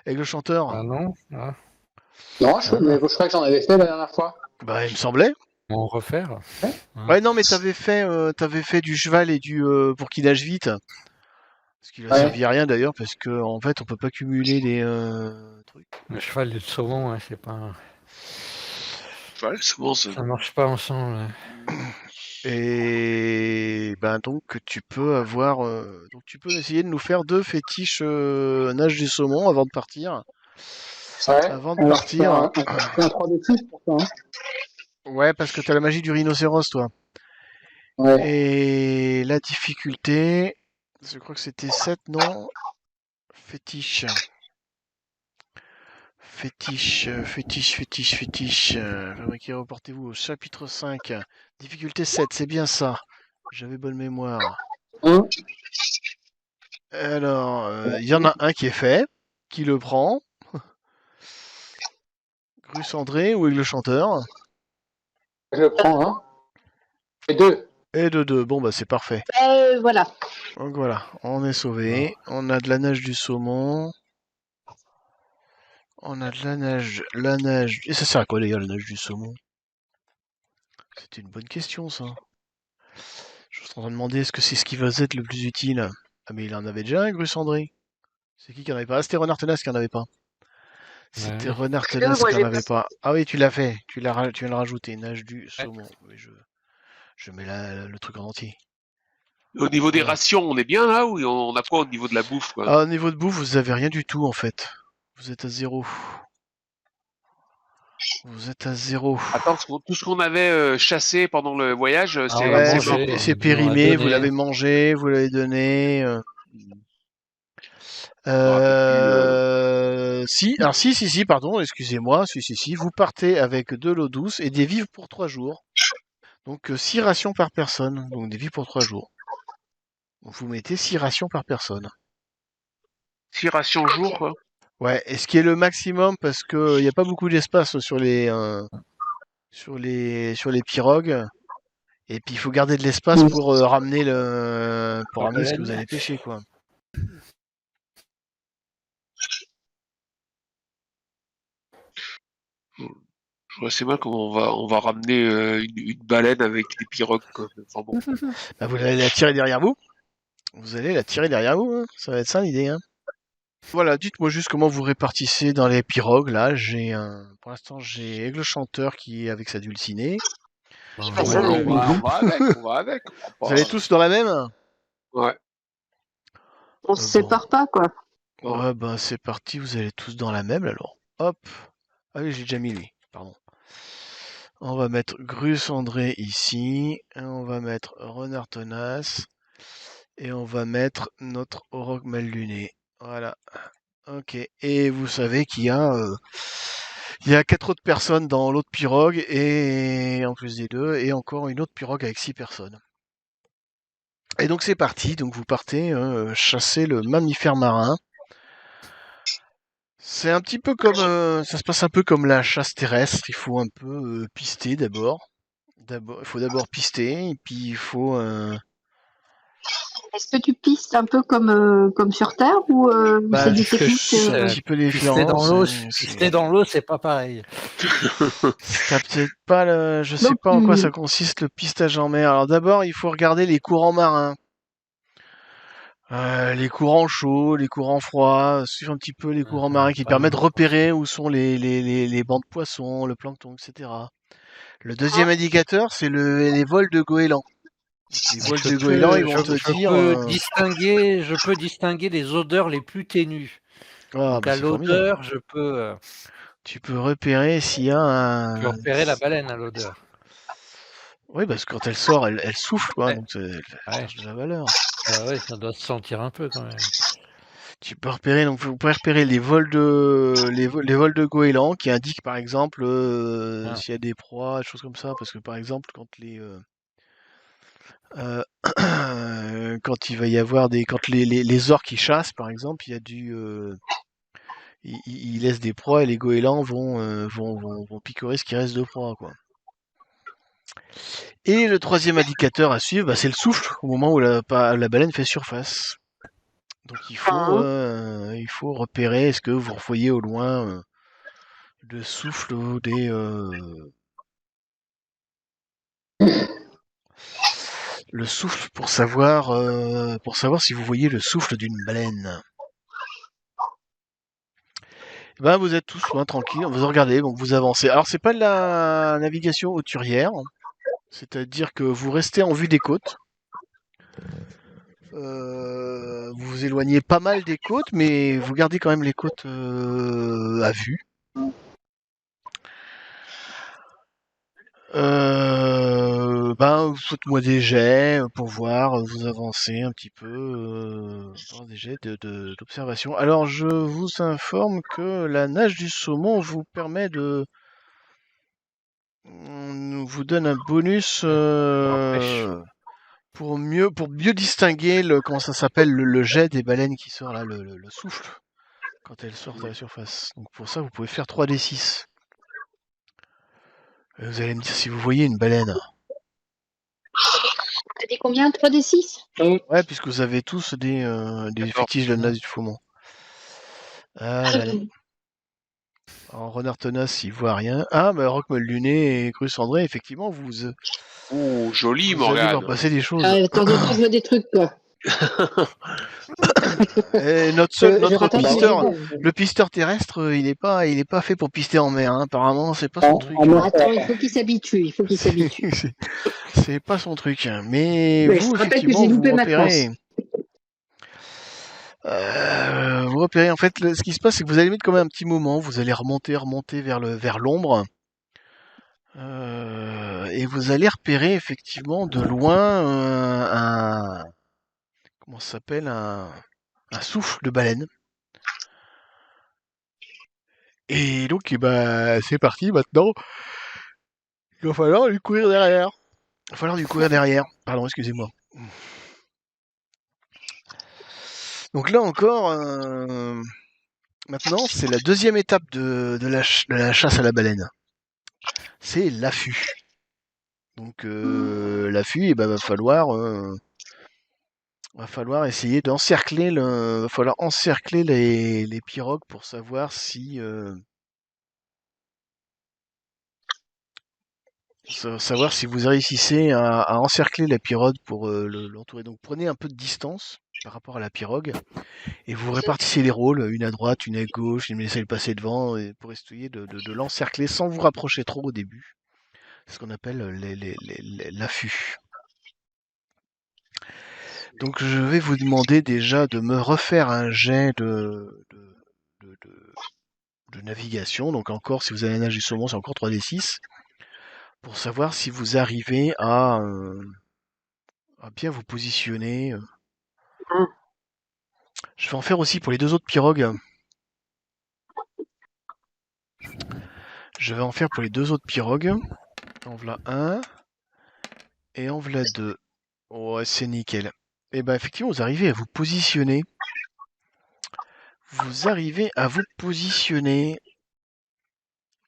Avec le chanteur. Ah non? Ah, Non, Ah, mais je crois que j'en avais fait la dernière fois. Bah, il me semblait. on refaire? Ouais, non, mais t'avais fait du cheval et du pour qu'il nage vite. Ce qui lui a Ouais. servi à rien d'ailleurs, parce que en fait, on peut pas cumuler les trucs. Le cheval et le saumon, ouais, c'est pas. Ouais, c'est bon, ça. Ça marche pas ensemble. Et ben donc tu peux avoir, donc tu peux essayer de nous faire 2 fétiches nage du saumon avant de partir. Ouais. Avant de Alors, partir. un 3D6 pour ça. Hein. Ouais, parce que t'as la magie du rhinocéros, toi. Ouais. Et la difficulté, je crois que c'était 7, non? Fétiche. Fétiche. Fabriquez, reportez-vous au chapitre 5. Difficulté 7, c'est bien ça. J'avais bonne mémoire. Hein. Alors, il y en a un qui est fait, qui le prend. Grue Cendré ou Aigle Chanteur. Je le prends, hein. Et 2. Et de 2, bon bah c'est parfait. Voilà. Donc voilà, on est sauvé. On a de la nage du saumon. On a de la nage... Et ça sert à quoi d'ailleurs la nage du saumon? C'était une bonne question ça. Je suis en train de demander est-ce que c'est ce qui va être le plus utile. Ah mais il en avait déjà un, Grue Cendré. C'est qui en avait pas? Ah c'était Renard Tenace qui en avait pas. C'était Ouais. Renard Tenace qui en avait pas. Ah oui, tu l'as fait. Tu viens de le rajouter. Nage du saumon. Oui, je mets le truc en entier. Au niveau des Voilà. rations, on est bien là ou on a quoi au niveau de la bouffe, quoi? Ah, au niveau de bouffe, vous avez rien du tout en fait. Vous êtes à 0. Vous êtes à 0. Attends, tout ce qu'on avait chassé pendant le voyage, Ah, c'est on l'a Ouais, mangé, c'est on l'a périmé, vous donné. l'avez mangé, vous l'avez donné. Je me rappelle plus, Si, pardon, excusez-moi, si, vous partez avec de l'eau douce et des vivres pour 3 jours. Donc 6 rations par personne, donc des vivres pour 3 jours. Donc vous mettez 6 rations par personne. 6 rations jour, quoi. Ouais, et ce qui est le maximum parce que il n'y a pas beaucoup d'espace sur les pirogues. Et puis il faut garder de l'espace pour ramener ce que vous allez pêcher, quoi. Je vois assez mal comment on va ramener une baleine avec des pirogues, quoi. Enfin bon. Bah, vous allez la tirer derrière vous. Vous allez la tirer derrière vous, hein. Ça va être ça l'idée, hein. Voilà, dites-moi juste comment vous répartissez dans les pirogues. Là, pour l'instant, j'ai Aigle Chanteur qui est avec sa dulcinée. On va avec. Vous allez tous dans la même? Ouais. On se sépare pas, quoi. Ouais, bah c'est parti, vous allez tous dans la même alors. Hop. Ah oui, j'ai déjà mis lui, pardon. On va mettre Grue Cendré ici. Et on va mettre Renard Tenace. Et on va mettre notre Auroch mal luné. Voilà. Ok. Et vous savez qu'il y a 4 autres personnes dans l'autre pirogue et en plus des 2 et encore une autre pirogue avec 6 personnes. Et donc c'est parti. Donc vous partez chasser le mammifère marin. C'est un petit peu comme ça se passe un peu comme la chasse terrestre. Il faut un peu pister d'abord. Il faut d'abord pister et puis il faut. Est-ce que tu pistes un peu comme sur Terre ou c'est Parce que technique c'est un petit peu différent. Pister dans l'eau, c'est pas pareil. T'as peut-être pas le. Je sais Donc, pas en quoi ça consiste le pistage en mer. Alors d'abord, il faut regarder les courants marins. Les courants chauds, les courants froids, suivre un petit peu les courants marins qui permettent de repérer où sont les bancs de poissons, le plancton, etc. Le deuxième indicateur, c'est les vols de goélands. Donc, les vols de goélands, ils vont te dire. Je peux distinguer les odeurs les plus ténues. Ah, Donc bah à c'est formidable. l'odeur, je peux Tu peux repérer s'il y a repérer la baleine à l'odeur. Oui, parce que quand elle sort, elle souffle, quoi. Ouais. Donc elle Ouais. change de la valeur. Ah ouais, ça doit se sentir un peu quand même. Tu peux repérer, donc vous pouvez repérer les vols de goélands qui indiquent par exemple s'il y a des proies, des choses comme ça. Parce que par exemple, quand quand il va y avoir quand les orques qui chassent, par exemple, il y a ils laissent des proies et les goélands vont picorer ce qui reste de proie, quoi. Et le troisième indicateur à suivre, c'est le souffle au moment où la baleine fait surface. Donc il faut repérer, est-ce que vous voyez au loin le souffle ou le souffle pour savoir si vous voyez le souffle d'une baleine. Ben vous êtes tous tranquilles, vous regardez, donc vous avancez. Alors c'est pas de la navigation hauturière, c'est-à-dire que vous restez en vue des côtes. Vous vous éloignez pas mal des côtes, mais vous gardez quand même les côtes à vue. Faites-moi des jets pour voir, vous avancez un petit peu, des jets d'observation. Alors, je vous informe que la nage du saumon vous permet vous donne un bonus pour mieux distinguer comment ça s'appelle, le jet des baleines qui sort là, le souffle, quand elles sortent à la surface. Donc pour ça, vous pouvez faire 3d6. Vous allez me dire si vous voyez une baleine. t'as dit combien? 3d6? Ouais, puisque vous avez tous des fétiches de nage du saumon. Ah là là. Alors, Renard Tenace, il voit rien. Ah, mais Roquemole Luné et Cru Cendré, effectivement, Oh, joli, vous allez voir Morgane. passer des choses. De temps en temps, je vois des trucs, quoi. Et notre pisteur, le pisteur terrestre, il est pas fait pour pister en mer. Hein. Apparemment, c'est pas son truc. Attends, il faut qu'il s'abitue. C'est pas son truc. Mais Ouais, vous, je te rappelle que effectivement, j'ai vous loupé ma repérez. Vous repérez, en fait, ce qui se passe, c'est que vous allez mettre quand même un petit moment. Vous allez remonter vers l'ombre. Et vous allez repérer effectivement de loin comment ça s'appelle, un souffle de baleine. Et donc, c'est parti maintenant. Il va falloir lui courir derrière. Pardon, excusez-moi. Donc là encore, maintenant, c'est la deuxième étape de la chasse à la baleine. C'est l'affût. Donc l'affût, va falloir essayer d'encercler va falloir encercler les pirogues pour savoir si vous réussissez à encercler la pirogue pour l'entourer. Donc prenez un peu de distance par rapport à la pirogue et vous répartissez les rôles, une à droite, une à gauche, une laissez le passer devant pour essayer de l'encercler sans vous rapprocher trop au début. C'est ce qu'on appelle l'affût. Donc je vais vous demander déjà de me refaire un jet de navigation. Donc encore, si vous avez un nage du saumon, c'est encore 3d6. Pour savoir si vous arrivez à bien vous positionner. Je vais en faire aussi pour les deux autres pirogues. En voilà un. Et en voilà deux. Ouais, c'est nickel. Et effectivement, vous arrivez à vous positionner. Vous arrivez à vous positionner.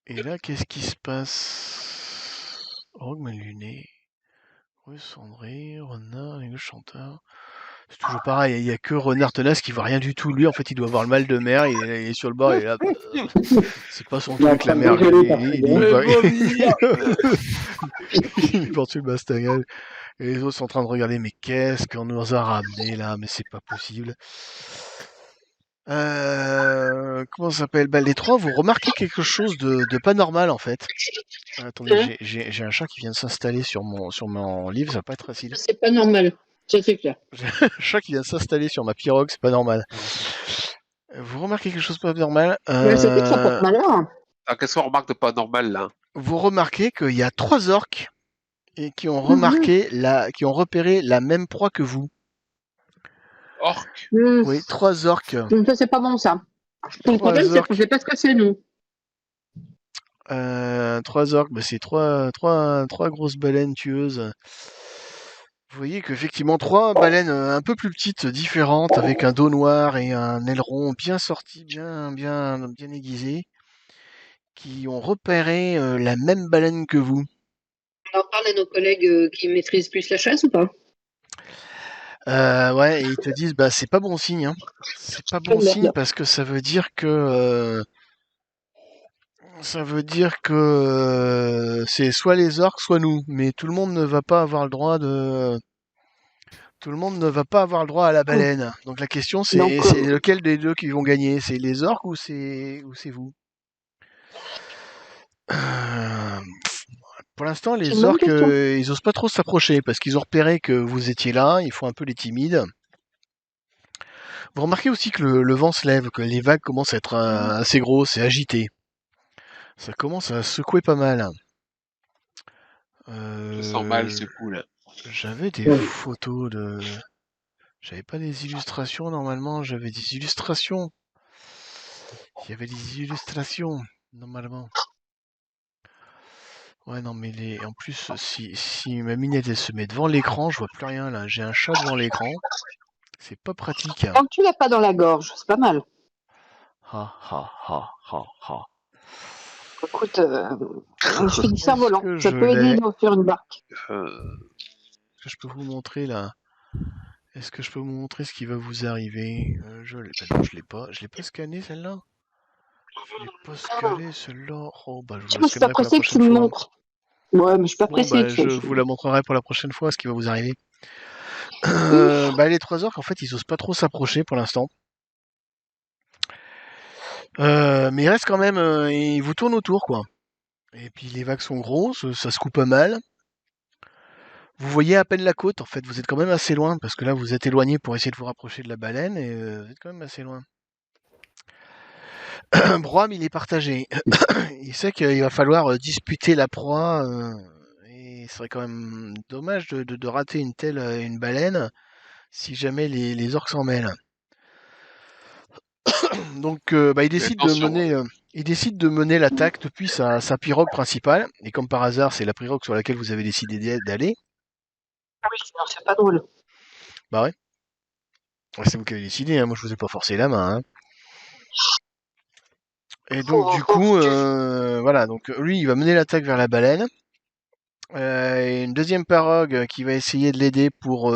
Et là, qu'est-ce qui se passe? Rogue mal luné. Rue Cendrée, Renard, le chanteur. C'est toujours pareil, il n'y a que Renard Tenace qui voit rien du tout. Lui, en fait, il doit avoir le mal de mer, il est sur le bord, il est là. C'est pas son Il est en truc, train la de mer. dégueuler par ses gars. Il lui porte le bastagnol. Et les autres sont en train de regarder, mais qu'est-ce qu'on nous a ramené là? Mais c'est pas possible. Comment ça s'appelle? Bah, les trois, vous remarquez quelque chose de pas normal en fait. Attendez, j'ai un chat qui vient de s'installer sur mon livre, ça va pas être facile. C'est pas normal. Ça, c'est clair. J'ai un chat qui vient de s'installer sur ma pirogue, c'est pas normal. Vous remarquez quelque chose de pas normal. Mais ça dit que ça porte malheur. Ah, qu'est-ce qu'on remarque de pas normal là? Vous remarquez qu'il y a 3 orques et qui ont remarqué qui ont repéré la même proie que vous. Orc. Oui, 3 orques. Ça, c'est pas bon, ça. Le problème, c'est qu'on sait pas ce que c'est, nous. 3 orques, bah c'est trois grosses baleines tueuses. Vous voyez qu'effectivement, 3 baleines un peu plus petites, différentes, avec un dos noir et un aileron bien sorti, bien aiguisé, qui ont repéré la même baleine que vous. On en parle à nos collègues qui maîtrisent plus la chasse ou pas? Ouais, et ils te disent, bah c'est pas bon signe, hein. C'est pas bon Merde. signe parce que ça veut dire que c'est soit les orques, soit nous. Mais tout le monde ne va pas avoir le droit à la baleine. Donc la question c'est Donc, lequel des deux qui vont gagner? C'est les orques ou c'est vous? Pour l'instant, C'est les une bonne orques, question. ils osent pas trop s'approcher parce qu'ils ont repéré que vous étiez là. Ils font un peu les timides. Vous remarquez aussi que le vent se lève, que les vagues commencent à être assez grosses et agitées. Ça commence à secouer pas mal. Je sens mal ce coup là. J'avais des photos de... J'avais pas des illustrations normalement, j'avais des illustrations. Il y avait des illustrations, normalement. Ouais, non, mais en plus, si ma minette elle se met devant l'écran, je vois plus rien là. J'ai un chat devant l'écran. C'est pas pratique. Tant que tu l'as pas dans la gorge, c'est pas mal. Ha ha ha ha ha. Écoute, je fais du cerf-volant. que Ça je peut aider l'ai à faire une barque. Est-ce que je peux vous montrer là? Est-ce que je peux vous montrer ce qui va vous arriver? Je l'ai. Bah non, je l'ai pas. Je l'ai pas scanné celle-là. Je l'ai pas scanné celle-là. Oh bah je vous la Moi, je suis pas scannerai pour la pressée que tu prochaine me fois. montres. Ouais, mais je suis pas Bon pressée. bah je vous la montrerai pour la prochaine fois ce qui va vous arriver. Bah les 3 orques en fait ils osent pas trop s'approcher pour l'instant. Mais ils restent quand même, ils vous tournent autour quoi. Et puis les vagues sont grosses, ça secoue pas mal. Vous voyez à peine la côte en fait, vous êtes quand même assez loin parce que là vous êtes éloigné pour essayer de vous rapprocher de la baleine et vous êtes quand même assez loin. Broam il est partagé. Il sait qu'il va falloir disputer la proie et ce serait quand même dommage de rater une baleine si jamais les orques s'en mêlent. Donc bah, il décide de mener l'attaque depuis sa pirogue principale. Et comme par hasard, c'est la pirogue sur laquelle vous avez décidé d'aller. Ah oui, non, c'est pas drôle. Bah ouais. Ouais, c'est vous qui avez décidé, hein. Moi je vous ai pas forcé la main. Hein. Et donc du coup, voilà, donc lui il va mener l'attaque vers la baleine. Et une deuxième pirogue qui va essayer de l'aider pour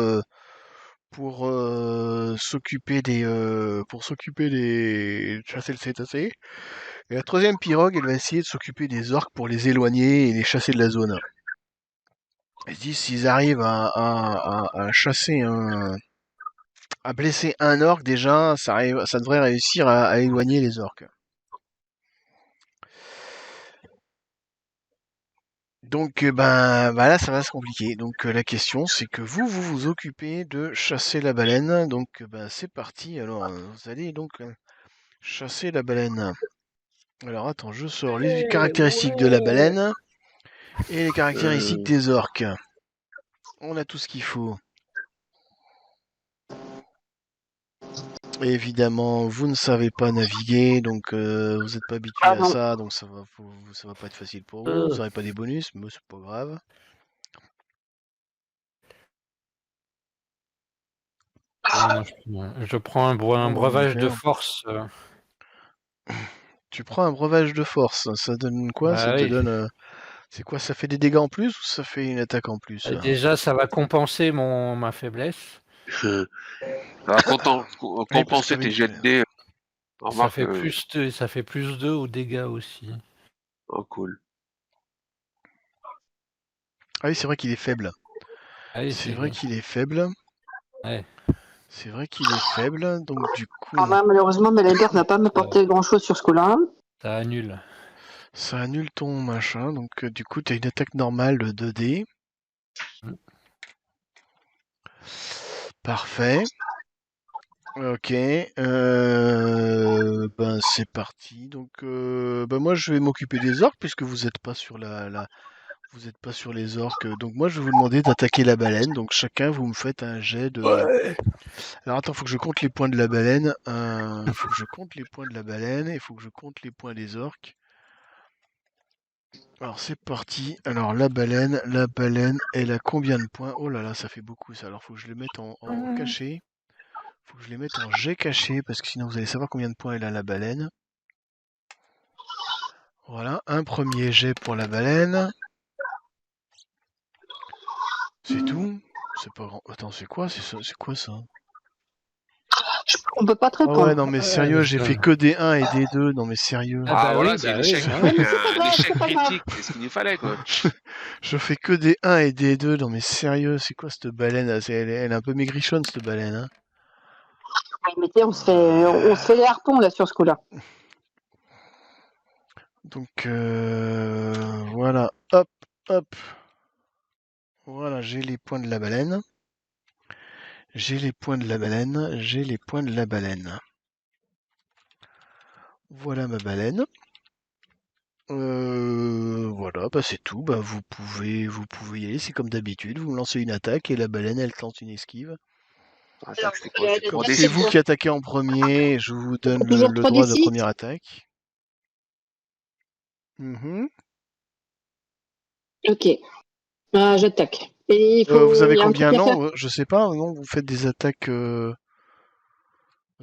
s'occuper des chasser le cétacé. Et la troisième pirogue, elle va essayer de s'occuper des orques pour les éloigner et les chasser de la zone. Ils se disent s'ils arrivent à chasser à blesser un orque déjà, ça devrait réussir à éloigner les orques. Donc ben là ça va se compliquer. Donc la question c'est que vous occupez de chasser la baleine. Donc ben c'est parti. Alors vous allez donc chasser la baleine. Alors attends, je sors les caractéristiques de la baleine et les caractéristiques des orques. On a tout ce qu'il faut. Et évidemment, vous ne savez pas naviguer, donc vous n'êtes pas habitué à ça, donc ça va pas être facile pour vous. Vous n'aurez pas des bonus, mais c'est pas grave. Je prends un Oh, breuvage de merde. force. Tu prends un breuvage de force. Ça donne quoi? Ça Bah te oui. donne. C'est quoi? Ça fait des dégâts en plus ou ça fait une attaque en plus? Déjà, ça va compenser ma faiblesse. Ça va Oui, parce que compenser tes oui, jets de dés. Ça Remarque, fait plus 2 aux dégâts aussi. oh, cool. Ah oui, c'est vrai qu'il est faible. Ah oui, C'est vrai qu'il est faible. Ouais. C'est vrai qu'il est faible, donc du coup, Ah bah, malheureusement, Mélébert va pas m'apporter grand-chose sur ce coup-là. Ça annule. ça annule ton machin. Donc du coup, tu as une attaque normale de 2D. Mm. Parfait. Ok. Ben c'est parti. Donc ben moi je vais m'occuper des orques puisque vous n'êtes pas sur vous êtes pas sur les orques. Donc moi je vais vous demander d'attaquer la baleine. Donc chacun vous me faites un jet de. Alors attends, faut que je compte les points de la baleine. Faut que je compte les points de la baleine. Il faut que je compte les points des orques. Alors c'est parti. Alors la baleine, elle a combien de points? Oh là là, ça fait beaucoup ça. Alors faut que je les mette en caché. Faut que je les mette en jet caché parce que sinon vous allez savoir combien de points elle a la baleine. Voilà, un premier jet pour la baleine. C'est tout. C'est pas grand. Attends, c'est quoi? C'est quoi ça? On peut pas te Ah ouais, répondre. non mais sérieux, j'ai fait que des 1 et des 2. Non mais sérieux. Ah bah voilà, oui, c'est bah l'échec. oui. Ouais, mais c'est pas Un grave, échec c'est pas grave. critique, c'est ce qu'il nous fallait, quoi. Je fais que des 1 et des 2. Non mais sérieux, c'est quoi cette baleine là? Elle est un peu maigrichonne cette baleine, hein. Mais tiens, on se fait les harpons là sur ce coup-là. Donc voilà, hop, hop. Voilà, j'ai les points de la baleine. J'ai les points de la baleine. J'ai les points de la baleine. Voilà ma baleine. Voilà, bah c'est tout. Bah vous pouvez y aller. C'est comme d'habitude. Vous me lancez une attaque et la baleine elle tente une esquive. Ah, Alors, c'était quoi? C'est Comme 3 c'est d vous qui attaquez en premier, je vous donne Toujours le 3 droit des de la 6. première attaque. Mhm. Ok. J'attaque. Et Vous avez il y a un truc combien? à faire. Non, je sais pas. Non, vous faites des attaques. Vous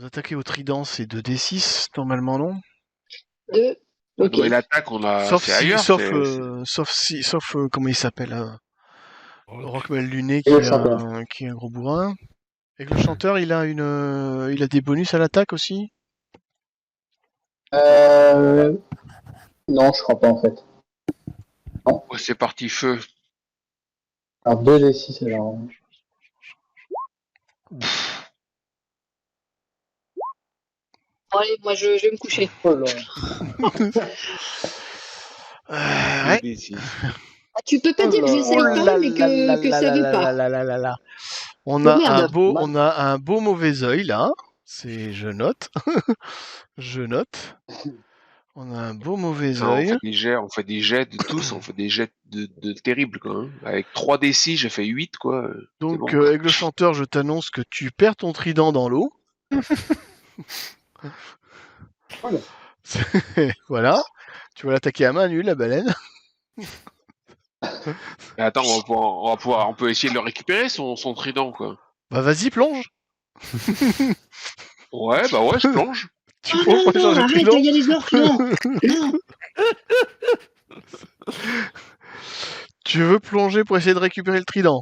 attaquez au trident, c'est 2d6 normalement, non? 2. Ok. Mais l'attaque, on l'a Sauf fait si, ailleurs. sauf comment il s'appelle, Rockmel Luné Et le chanteur. qui est un gros bourrin. Et que le chanteur, il a des bonus à l'attaque aussi. Non, je crois pas en fait. Ouais, c'est parti, feu. Alors 2d6 alors. Bon, allez, moi je vais me coucher. Oh là. Ouais. Ah, tu peux pas Oh dire que là. j'essaye pas, mais que ça veut pas. On Oh, a merde. on a un beau mauvais œil là. Je note. Je note. On a un beau mauvais Enfin, œil. on fait des jets de tous, on fait des jets de terribles, quoi. Hein. Avec 3 d6, j'ai fait 8, quoi. C'est Donc, bon. avec le chanteur, je t'annonce que tu perds ton trident dans l'eau. Voilà. Voilà. Tu vas l'attaquer à main nue, la baleine. Mais attends, on peut essayer de le récupérer, son trident, quoi. Bah vas-y, plonge. Ouais, bah ouais, je plonge. Tu plonges pour échanger le Arrête, trident. il y a les orques, non. Non. Tu veux plonger pour essayer de récupérer le trident.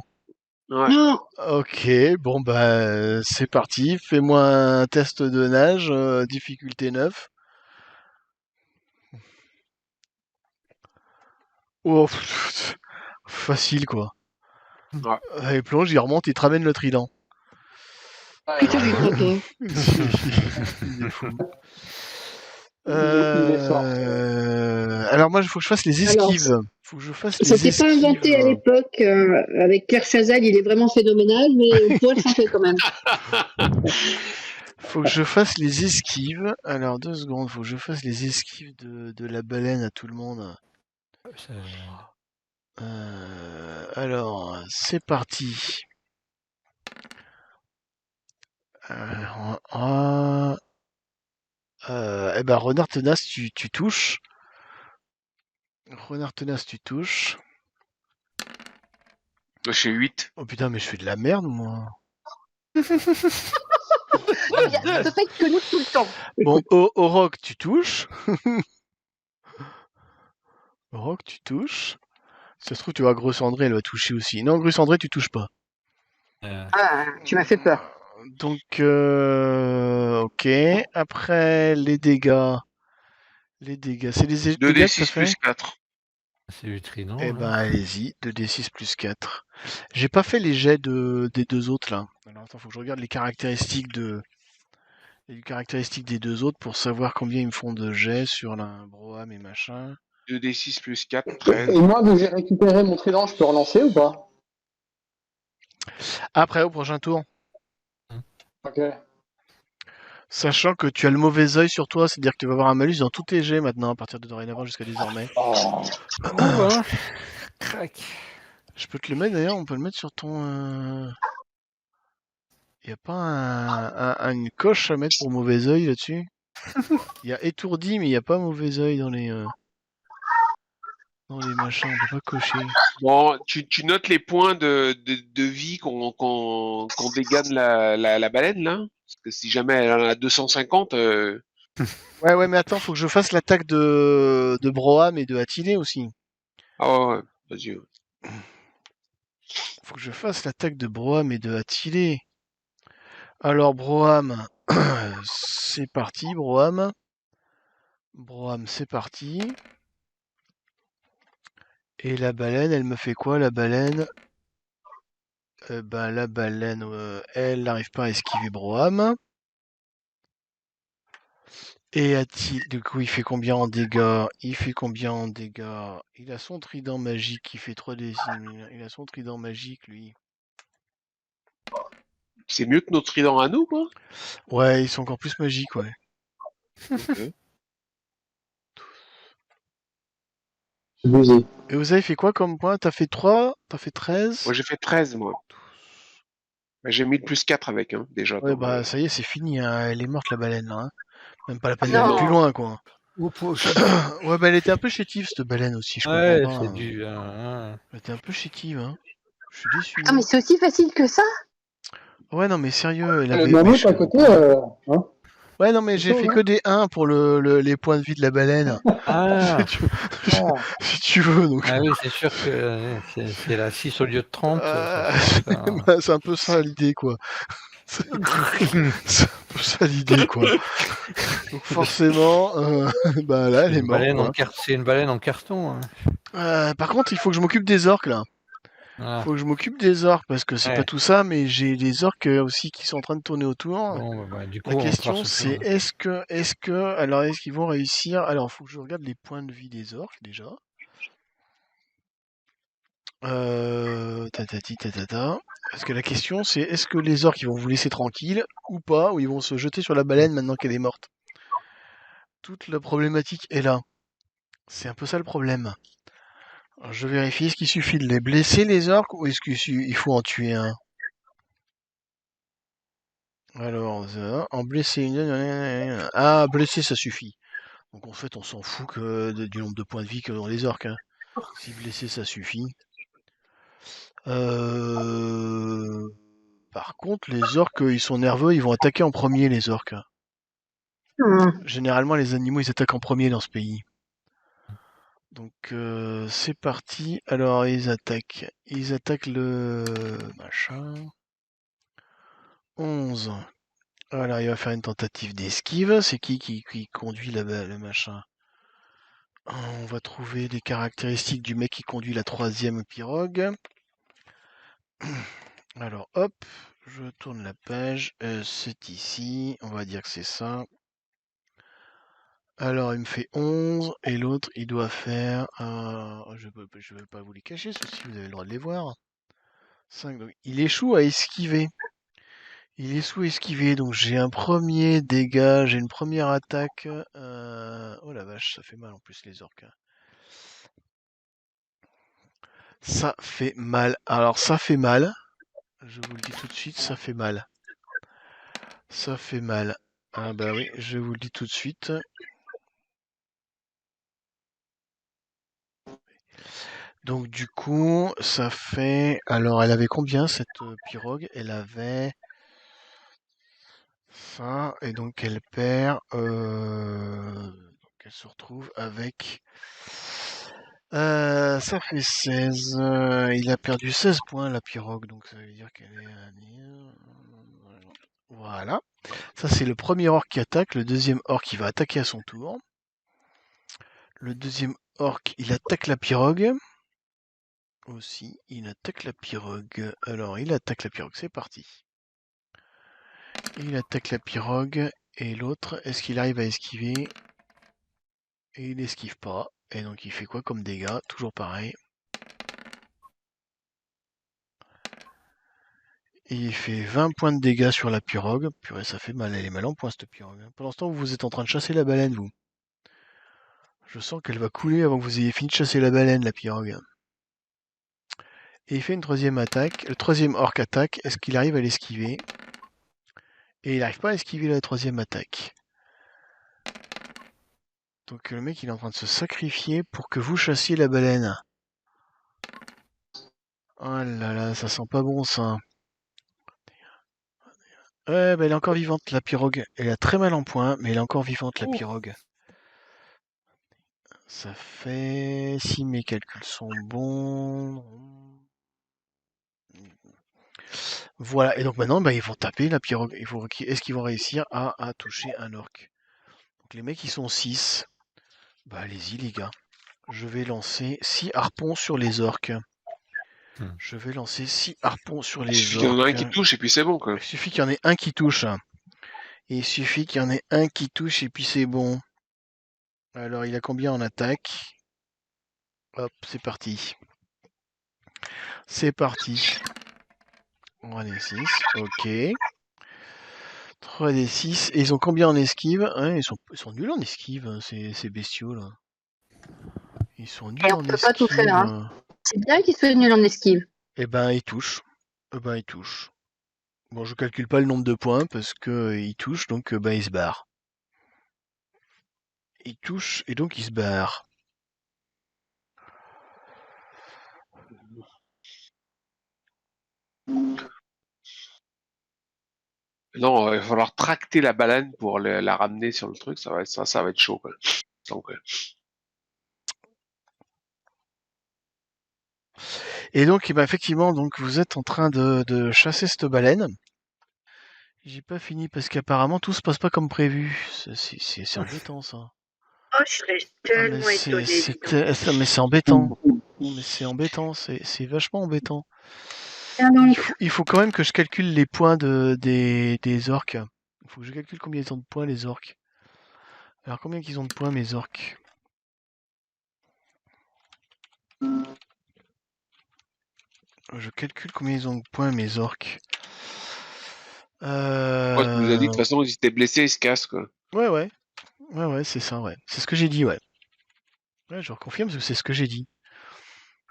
Ouais. Non. Ok, bon bah c'est parti. Fais-moi un test de nage, difficulté 9. Oh, facile quoi. Ouais. Il plonge, il remonte, il te ramène le trident. Putain, j'y crois pas. Il est fou. Il est fort. Alors moi, il faut que je fasse les esquives. Faut que je fasse les C'était esquives. pas inventé à l'époque avec Claire Chazal, il est vraiment phénoménal, mais on pourrait le changer quand même. Faut que je fasse les esquives. Alors 2 secondes, faut que je fasse les esquives de la baleine à tout le monde. Alors, c'est parti. Eh ben, renard tenace, tu touches. Renard tenace, tu touches. Je fais 8. Oh putain, mais je fais de la merde, moi. Ça fait que nous tout le temps. Bon, au rock, tu touches. Au rock, tu touches. Si ça se trouve, tu vois, Grosse André, elle va toucher aussi. Non, Grosse André, tu touches pas. Ah, tu m'as fait peur. Donc, ok. Après, les dégâts. Les dégâts, c'est les dégâts que ça 2d6 fait? plus 4. C'est du trident. Eh là. ben, allez-y, 2d6 plus 4. J'ai pas fait les jets des deux autres, là. Alors, attends, faut que je regarde les caractéristiques des deux autres pour savoir combien ils me font de jets sur la Broham et machin. 2d6 plus 4, Et 13. moi, vu que j'ai récupéré mon trident, je peux relancer ou pas? Après, au prochain tour. Ok. Sachant que tu as le mauvais œil sur toi, c'est-à-dire que tu vas avoir un malus dans tous tes jets maintenant, à partir de dorénavant jusqu'à désormais. Oh. Bon, ben, crac. Je peux te le mettre d'ailleurs, on peut le mettre sur ton... Y a pas une coche à mettre pour mauvais œil là-dessus? Il y a étourdi, mais il n'y a pas mauvais œil dans les machins, on peut pas cocher. Bon, tu notes les points de vie qu'on dégane la baleine, là? Parce que si jamais elle en a 250, Ouais, mais attends, faut que je fasse l'attaque de Broham et de Attilé aussi. ah ouais, vas-y. Faut que je fasse l'attaque de Broham et de Attilé. Alors, Broham, c'est parti, Broham. Broham, c'est parti. Et la baleine, elle me fait quoi, la baleine? La baleine, elle n'arrive pas à esquiver Broham. Et du coup, il fait combien en dégâts? Il fait combien en dégâts? Il a son trident magique qui fait 3d6. Il a son trident magique, lui. C'est mieux que notre trident à nous, quoi? Ouais, ils sont encore plus magiques, ouais. Ok. C'est abusé. Et vous avez fait quoi comme point? T'as fait 3? T'as fait 13? Moi, j'ai fait 13, moi. Bah, j'ai mis le plus 4 avec, hein, déjà. Ouais, dans ça y est, c'est fini, hein. Elle est morte, la baleine, là, hein. Même pas la peine Non. d'aller plus loin, quoi. Au prochain. Ouais, elle était un peu chétive, cette baleine aussi, je Ouais, comprends pas. c'est Hein. du. Elle était un peu chétive, hein. Je suis déçu. Ah, mais c'est aussi facile que ça? Ouais, non, mais sérieux, elle Le avait... mammouth à côté, hein. Ouais, non, mais C'est j'ai chaud, fait hein. que des 1 pour les points de vie de la baleine. Ah, Si tu veux, donc... ah oui, c'est sûr que c'est la 6 au lieu de 30. C'est un peu ça l'idée, quoi. C'est un peu ça l'idée, quoi. Donc forcément, là, elle est morte, quoi. C'est une baleine en carton. Hein. Par contre, il faut que je m'occupe des orques, là. Ah. Faut que je m'occupe des orques, parce que c'est Ouais. pas tout ça, mais j'ai des orques aussi qui sont en train de tourner autour. Bon, du coup, La on question, fera ce c'est tour. est-ce qu'ils vont réussir? Alors, faut que je regarde les points de vie des orques, déjà. Tatata. Parce que la question, c'est est-ce que les orques ils vont vous laisser tranquille ou pas, ou ils vont se jeter sur la baleine maintenant qu'elle est morte? Toute la problématique est là. C'est un peu ça le problème. Alors, je vérifie, est-ce qu'il suffit de les blesser les orques ou est-ce qu'il faut en tuer un? Alors, en blesser une... Ah, blesser ça suffit. Donc en fait, on s'en fout du nombre de points de vie que dans les orques. Hein. Si blesser ça suffit. Par contre, les orques, ils sont nerveux, ils vont attaquer en premier, les orques. Généralement, les animaux, ils attaquent en premier dans ce pays. Donc, c'est parti. Alors, ils attaquent. Ils attaquent le machin. 11. Alors, il va faire une tentative d'esquive. C'est qui conduit le machin? On va trouver les caractéristiques du mec qui conduit la 3e pirogue. Alors, hop, je tourne la page. C'est ici. On va dire que c'est ça. Alors, il me fait 11. Et l'autre, il doit faire... je ne vais pas vous les cacher, ceux-ci, vous avez le droit de les voir. 5. Donc, il échoue à esquiver. Il échoue à esquiver. Donc, j'ai un premier dégât. J'ai une première attaque. Oh la vache, ça fait mal en plus, les orques. Ça fait mal. Alors, ça fait mal. Je vous le dis tout de suite, ça fait mal. Ça fait mal. Ah bah oui, je vous le dis tout de suite. Donc du coup, ça fait... Alors, elle avait combien cette pirogue? Elle avait Ça, et donc elle perd. Donc elle se retrouve avec. Ça fait 16. Il a perdu 16 points, la pirogue, donc ça veut dire qu'elle est. Voilà. Ça, c'est le premier orc qui attaque. Le deuxième orc, il va attaquer à son tour. Le deuxième orc, il attaque la pirogue. Aussi, il attaque la pirogue. Alors, il attaque la pirogue, c'est parti. Il attaque la pirogue. Et l'autre, est-ce qu'il arrive à esquiver? Et il esquive pas. Et donc, il fait quoi comme dégâts? Toujours pareil. Et il fait 20 points de dégâts sur la pirogue. Purée, ça fait mal. Elle est mal en point, cette pirogue. Pendant ce temps, vous êtes en train de chasser la baleine, vous. Je sens qu'elle va couler avant que vous ayez fini de chasser la baleine, la pirogue. Et il fait une troisième attaque. Le troisième orc attaque. Est-ce qu'il arrive à l'esquiver? Et il n'arrive pas à esquiver la troisième attaque. Donc le mec, il est en train de se sacrifier pour que vous chassiez la baleine. Oh là là, ça sent pas bon, ça. Ouais, bah elle est encore vivante, la pirogue. Elle a très mal en point, mais elle est encore vivante, la pirogue. Ça fait... Si mes calculs sont bons... Voilà, et donc maintenant, bah, ils vont taper la pirogue. Est-ce qu'ils vont réussir à toucher un orc? Donc les mecs, ils sont 6. Bah allez-y, les gars. Je vais lancer 6 harpons sur les orques. Je vais lancer 6 harpons sur Il les suffit qu'il y en ait un orques. qui touche et puis c'est bon, quoi. Il suffit qu'il y en ait un qui touche. Et il suffit qu'il y en ait un qui touche et puis c'est bon. Alors, il a combien en attaque? Hop, c'est parti. C'est parti. 3d6, ok. 3d6. Et ils ont combien en esquive? Hein, ils sont nuls en esquive, hein, ces bestiaux là. Ils sont nuls Et en on peut pas tout esquive. faire, hein. C'est bien qu'ils soient nuls en esquive. Eh ben, ils touchent. Bon, je calcule pas le nombre de points parce que ils touchent, donc bah, ils se barrent. Ils touchent et donc ils se barrent. Non, il va falloir tracter la baleine pour la ramener sur le truc. Ça va être chaud, quoi. Donc, Et donc, eh ben, effectivement, donc vous êtes en train de chasser cette baleine. J'ai pas fini parce qu'apparemment tout se passe pas comme prévu. C'est embêtant ça. Oh, je serais tellement étonnée. Mais c'est embêtant. Non, mais c'est embêtant, c'est vachement embêtant. Il faut quand même que je calcule les points des orques. Il faut que je calcule combien ils ont de points les orques. Alors combien qu'ils ont de points mes orques? Je calcule combien ils ont de points mes orques. ouais, tu nous as dit, de toute façon, ils étaient blessés, ils se cassent, quoi. Ouais, c'est ça, ouais. C'est ce que j'ai dit, ouais. Ouais, je reconfirme parce que c'est ce que j'ai dit.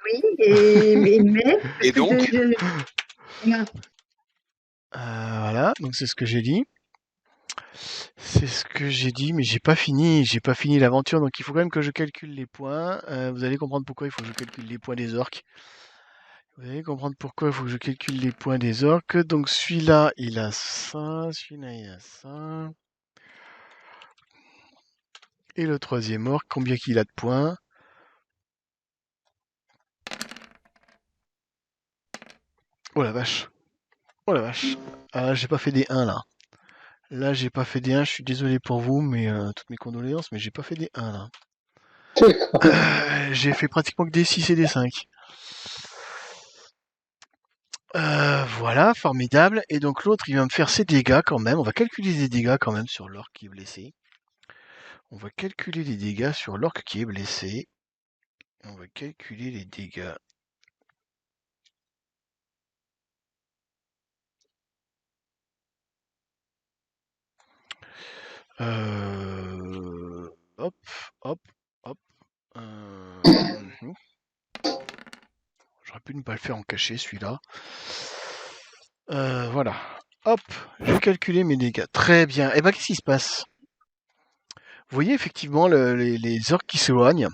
Oui, mais... Et donc Voilà, donc c'est ce que j'ai dit. C'est ce que j'ai dit, mais j'ai pas fini l'aventure, donc il faut quand même que je calcule les points. Vous allez comprendre pourquoi il faut que je calcule les points des orques. Vous allez comprendre pourquoi il faut que je calcule les points des orques. Donc celui-là, il a ça, celui-là, il a ça. Et le troisième orc, combien qu'il a de points? Oh la vache. Oh la vache. Ah, j'ai pas fait des 1 là. Là, j'ai pas fait des 1, je suis désolé pour vous, mais toutes mes condoléances, mais j'ai pas fait des 1 là. J'ai fait pratiquement que des 6 et des 5. Voilà, formidable. Et donc l'autre, il va me faire ses dégâts quand même. On va calculer les dégâts quand même sur l'orc qui est blessé. On va calculer les dégâts sur l'orc qui est blessé. On va calculer les dégâts. Hop, hop, hop. J'aurais pu ne pas le faire en cachet celui-là. Voilà. Hop, je vais calculer mes dégâts. Très bien. Et ben qu'est-ce qui se passe? Vous voyez effectivement les orques qui s'éloignent.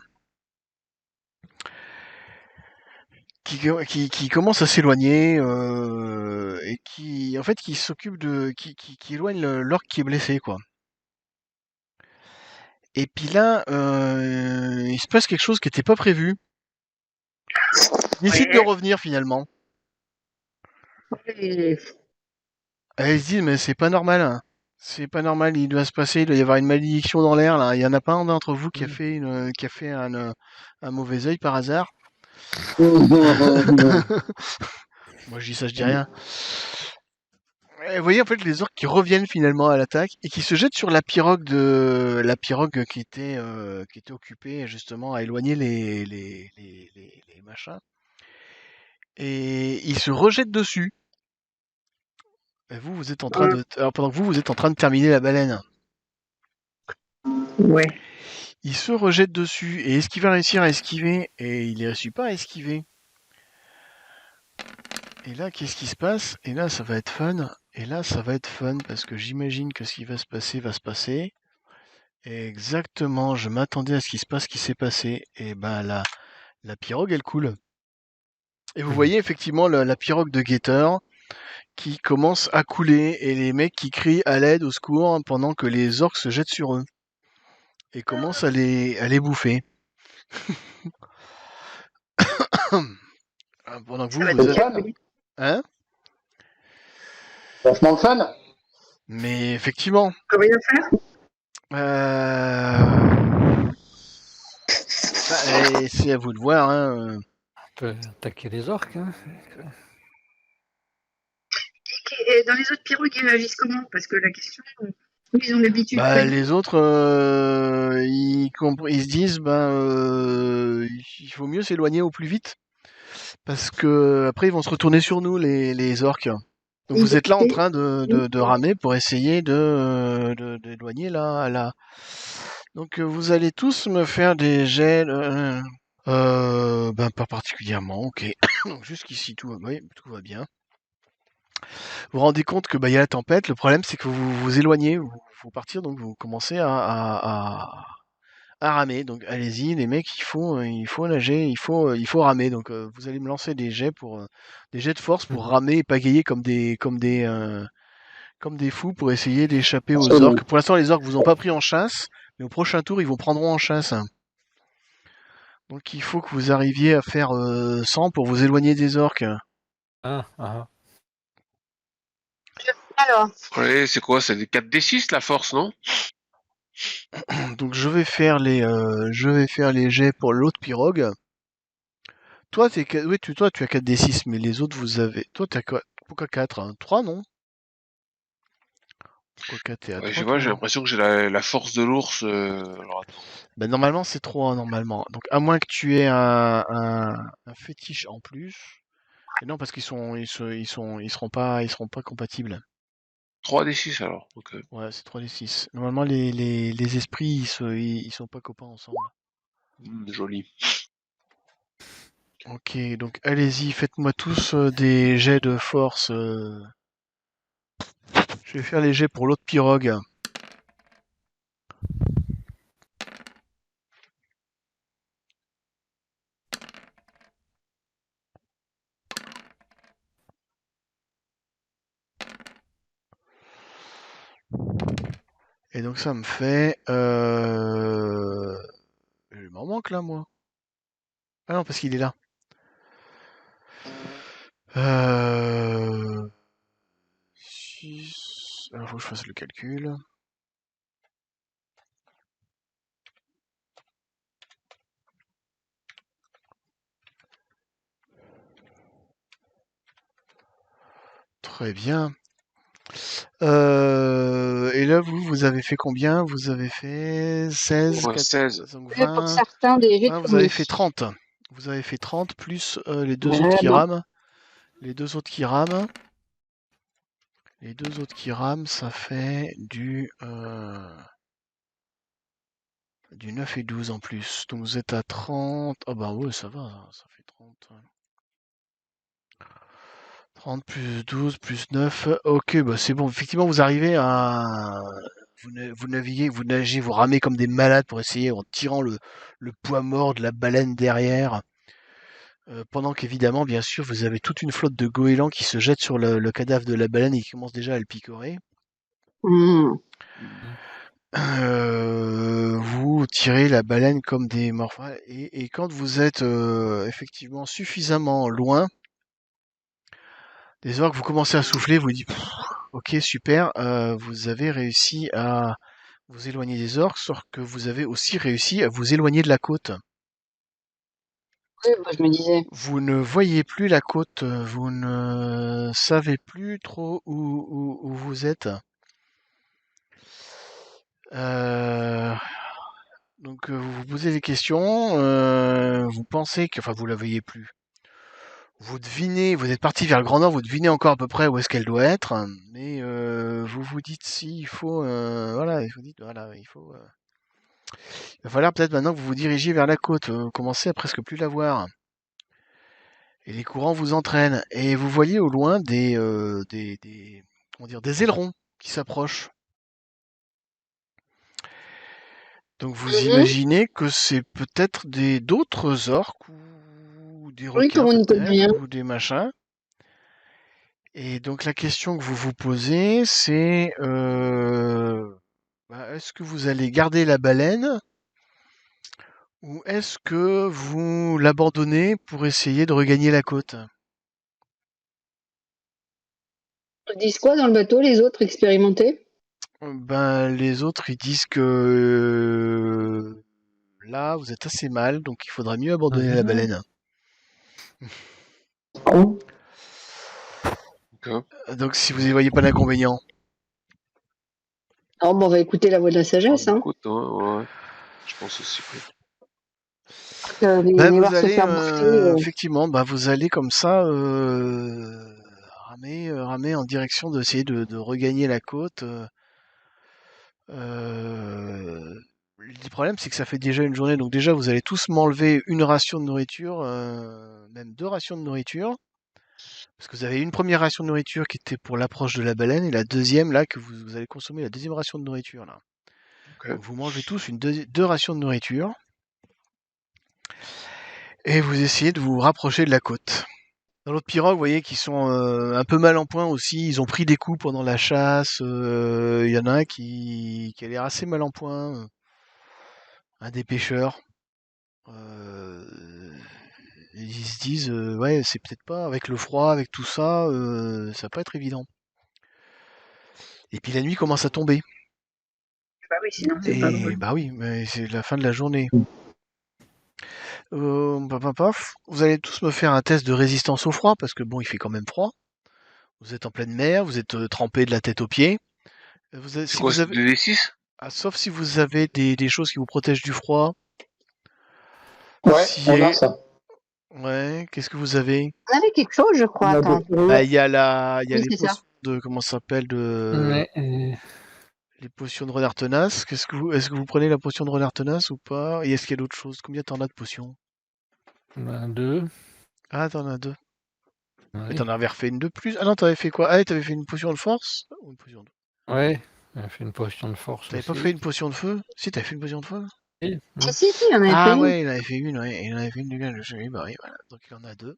qui commence à s'éloigner et qui en fait qui s'occupe qui éloigne l'orque qui est blessé quoi. Et puis là, il se passe quelque chose qui n'était pas prévu. Il décide de revenir finalement. Et- Elle se dit mais c'est pas normal, hein. C'est pas normal, il doit y avoir une malédiction dans l'air là. Il y en a pas un d'entre vous qui a fait un mauvais œil par hasard. Moi je dis ça, je dis rien. Et vous voyez en fait les orques qui reviennent finalement à l'attaque et qui se jettent sur la pirogue qui était occupée justement à éloigner les machins. Et ils se rejettent dessus. Et vous êtes en train alors pendant que vous êtes en train de terminer la baleine. Ouais. Il se rejette dessus. Et est-ce qu'il va réussir à esquiver? Et il ne réussit pas à esquiver. Et là, qu'est-ce qui se passe? Et là, ça va être fun. Et là, ça va être fun parce que j'imagine que ce qui va se passer. Et exactement, je m'attendais à ce qui se passe, ce qui s'est passé. Et ben la pirogue, elle coule. Et vous voyez effectivement la pirogue de guetteur qui commence à couler et les mecs qui crient à l'aide, au secours, pendant que les orques se jettent sur eux et commencent à les bouffer. Pendant que Ça va vous être êtes... fun. Hein? Vachement de fun. Mais effectivement... On peut rien faire. C'est à vous de voir. Hein. On peut attaquer les orques. Hein. Et dans les autres pirogues, ils réagissent comment? Parce que la question, ils ont l'habitude. Les autres, ils se disent, il faut mieux s'éloigner au plus vite. Parce que après ils vont se retourner sur nous, les orques. Donc vous êtes là en train de ramer pour essayer d'éloigner là. Donc vous allez tous me faire des jets. Pas particulièrement, ok. Donc jusqu'ici tout va bien. Vous vous rendez compte que y a la tempête. Le problème c'est que vous vous éloignez, vous partir, donc vous commencez à ramer. Donc allez-y les mecs, il faut nager, il faut ramer. Donc vous allez me lancer des jets des jets de force pour ramer et pagayer comme des fous pour essayer d'échapper aux orques. Pour l'instant les orques vous ont pas pris en chasse, mais au prochain tour ils vous prendront en chasse. Donc il faut que vous arriviez à faire 100 pour vous éloigner des orques. Alors, Ouais, c'est quoi? C'est des 4d6 la force, non? Donc je vais faire les jets pour l'autre pirogue. Toi, tu as 4d6, mais les autres, vous avez... Toi, t'as quoi? Pourquoi 4 hein? 3, non? Pourquoi 4 et à 3, j'ai l'impression que j'ai la force de l'ours. Alors, attends. Normalement, c'est 3, normalement. Donc, à moins que tu aies un fétiche en plus. Et non, parce qu'ils seront pas compatibles. 3d6 alors. Ok. Ouais, c'est 3d6. Normalement, les esprits, ils sont pas copains ensemble. Joli. Ok, donc allez-y, faites-moi tous des jets de force. Je vais faire les jets pour l'autre pirogue. Et donc ça me fait... Il m'en manque là, moi. Ah non, parce qu'il est là. 6... Alors, faut que je fasse le calcul. Très bien. Et là, vous avez fait combien? Vous avez fait 16, Ouais, 16. donc pour 20. certains, des jets de Vous avez fourmis. fait 30. Vous avez fait 30 plus les deux Ouais, autres qui bon. rament. Les deux autres qui rament. Les deux autres qui rament, ça fait du 9 et 12 en plus. Donc vous êtes à 30. Oh bah ouais, ça va, ça fait 30. 30 plus 12 plus 9. Ok, bah c'est bon. Effectivement, vous arrivez à... Vous nagez, vous ramez comme des malades pour essayer, en tirant le poids mort de la baleine derrière. Pendant qu'évidemment, bien sûr, vous avez toute une flotte de goélands qui se jettent sur le cadavre de la baleine et qui commencent déjà à le picorer. Hmm. Vous tirez la baleine comme des morphins et quand vous êtes effectivement suffisamment loin, des orques, vous commencez à souffler, vous dites ok super, vous avez réussi à vous éloigner des orques, sauf que vous avez aussi réussi à vous éloigner de la côte. Oui, moi, je me disais. Vous ne voyez plus la côte, vous ne savez plus trop où vous êtes. Donc vous vous posez des questions, vous pensez que, enfin vous la voyez plus. Vous devinez, vous êtes parti vers le Grand Nord, vous devinez encore à peu près où est-ce qu'elle doit être, mais vous vous dites si il faut, voilà, vous dites voilà, il va falloir peut-être maintenant que vous vous dirigez vers la côte, vous commencez à presque plus la voir. Et les courants vous entraînent, et vous voyez au loin comment dire, des ailerons qui s'approchent. Donc vous Mhm. imaginez que c'est peut-être d'autres orques ou des Oui, comme requins on n'y connaît rien. peut-être ou des machins. Et donc la question que vous vous posez, c'est est-ce que vous allez garder la baleine ou est-ce que vous l'abandonnez pour essayer de regagner la côte? Ils disent quoi dans le bateau, les autres expérimentés? Ben les autres ils disent que là vous êtes assez mal, donc il faudra mieux abandonner la baleine. Con. Ok. Donc si vous y voyez pas d'inconvénient. Alors, bon, on va écouter la voix de la On sagesse. Hein. écoute, ouais. Je pense aussi. Ben Les vous voir se allez faire bouffer. effectivement, ben vous allez comme ça ramer en direction d'essayer de regagner la côte. Le problème c'est que ça fait déjà une journée, donc déjà vous allez tous m'enlever une ration de nourriture, même 2 rations de nourriture. Parce que vous avez une première ration de nourriture qui était pour l'approche de la baleine et la deuxième là que vous allez consommer la deuxième ration de nourriture là. Ok. Donc vous mangez tous deux rations de nourriture et vous essayez de vous rapprocher de la côte. Dans l'autre pirogue, vous voyez qu'ils sont un peu mal en point aussi. Ils ont pris des coups pendant la chasse. Il y en a un qui a l'air assez mal en point. Un des pêcheurs. Ils se disent, ouais, c'est peut-être pas avec le froid, avec tout ça, ça va pas être évident. Et puis la nuit commence à tomber. Bah oui, sinon c'est pas Et drôle. bah oui, mais c'est la fin de la journée. Vous allez tous me faire un test de résistance au froid parce que bon, il fait quand même froid. Vous êtes en pleine mer, vous êtes trempé de la tête aux pieds. C'est Si quoi, vous c'est avez, 2d6? sauf si vous avez des choses qui vous protègent du froid. Ouais, Si, on a ça. ouais, qu'est-ce que vous avez? On avait quelque chose, je crois. On a Attends. des fourrures. Bah, il y a Oui, les c'est ça. potions de, comment ça s'appelle, Ouais, les potions de renard tenace. Est-ce que vous prenez la potion de renard tenace ou pas? Et est-ce qu'il y a d'autres choses? Combien t'en as de potions? ben, 2. Ah, t'en as deux. Mais Ouais. t'en avais refait une de plus. Ah non, t'avais fait quoi? Ah, t'avais fait une potion de force? Ou une potion de... Ouais, elle fait une potion de force T'avais pas aussi. fait une potion de feu? Si, t'avais fait une potion de feu? Oui, Si, il en avait fait Ah une. ouais, il en avait fait une, ouais. Il en avait fait une, je sais, bah oui, voilà. Donc il en a deux.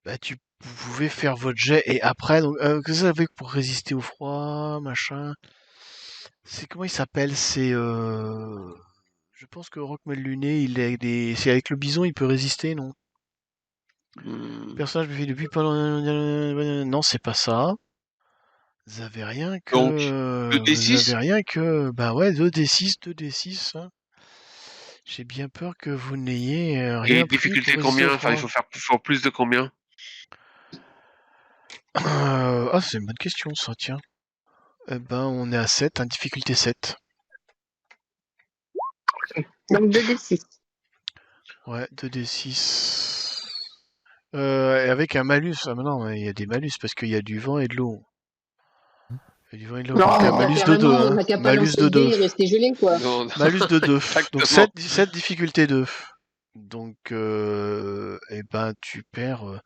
Bah vous pouvez faire votre jet et après, donc, qu'est-ce que vous avez pour résister au froid, machin? C'est comment il s'appelle? Je pense que Rockmel Luné, c'est avec le bison, il peut résister, non? Personnage fait depuis pendant... Non, c'est pas ça. Vous avez rien Donc, que... Vous 2d6? avez rien que... Bah ouais, 2d6, 2d6. Hein. J'ai bien peur que vous n'ayez Et rien pris pour difficulté résister au combien? Enfin, il froid. faut faire plus de combien? Ah, c'est une bonne question, ça, tiens. Eh ben, on est à 7, hein, difficulté 7. Donc 2d6. Ouais, 2d6. Et avec un malus. Ah, mais non, il y a des malus parce qu'il y a du vent et de l'eau. Il y a du vent et de l'eau. Non, Donc un ça malus de 2, carrément, hein. on n'a qu'à pas Malus lancer de le dé 2. et rester gelé, quoi. Non, Malus de 2. Donc exactement. 7 difficulté 2. Donc, eh ben, tu perds.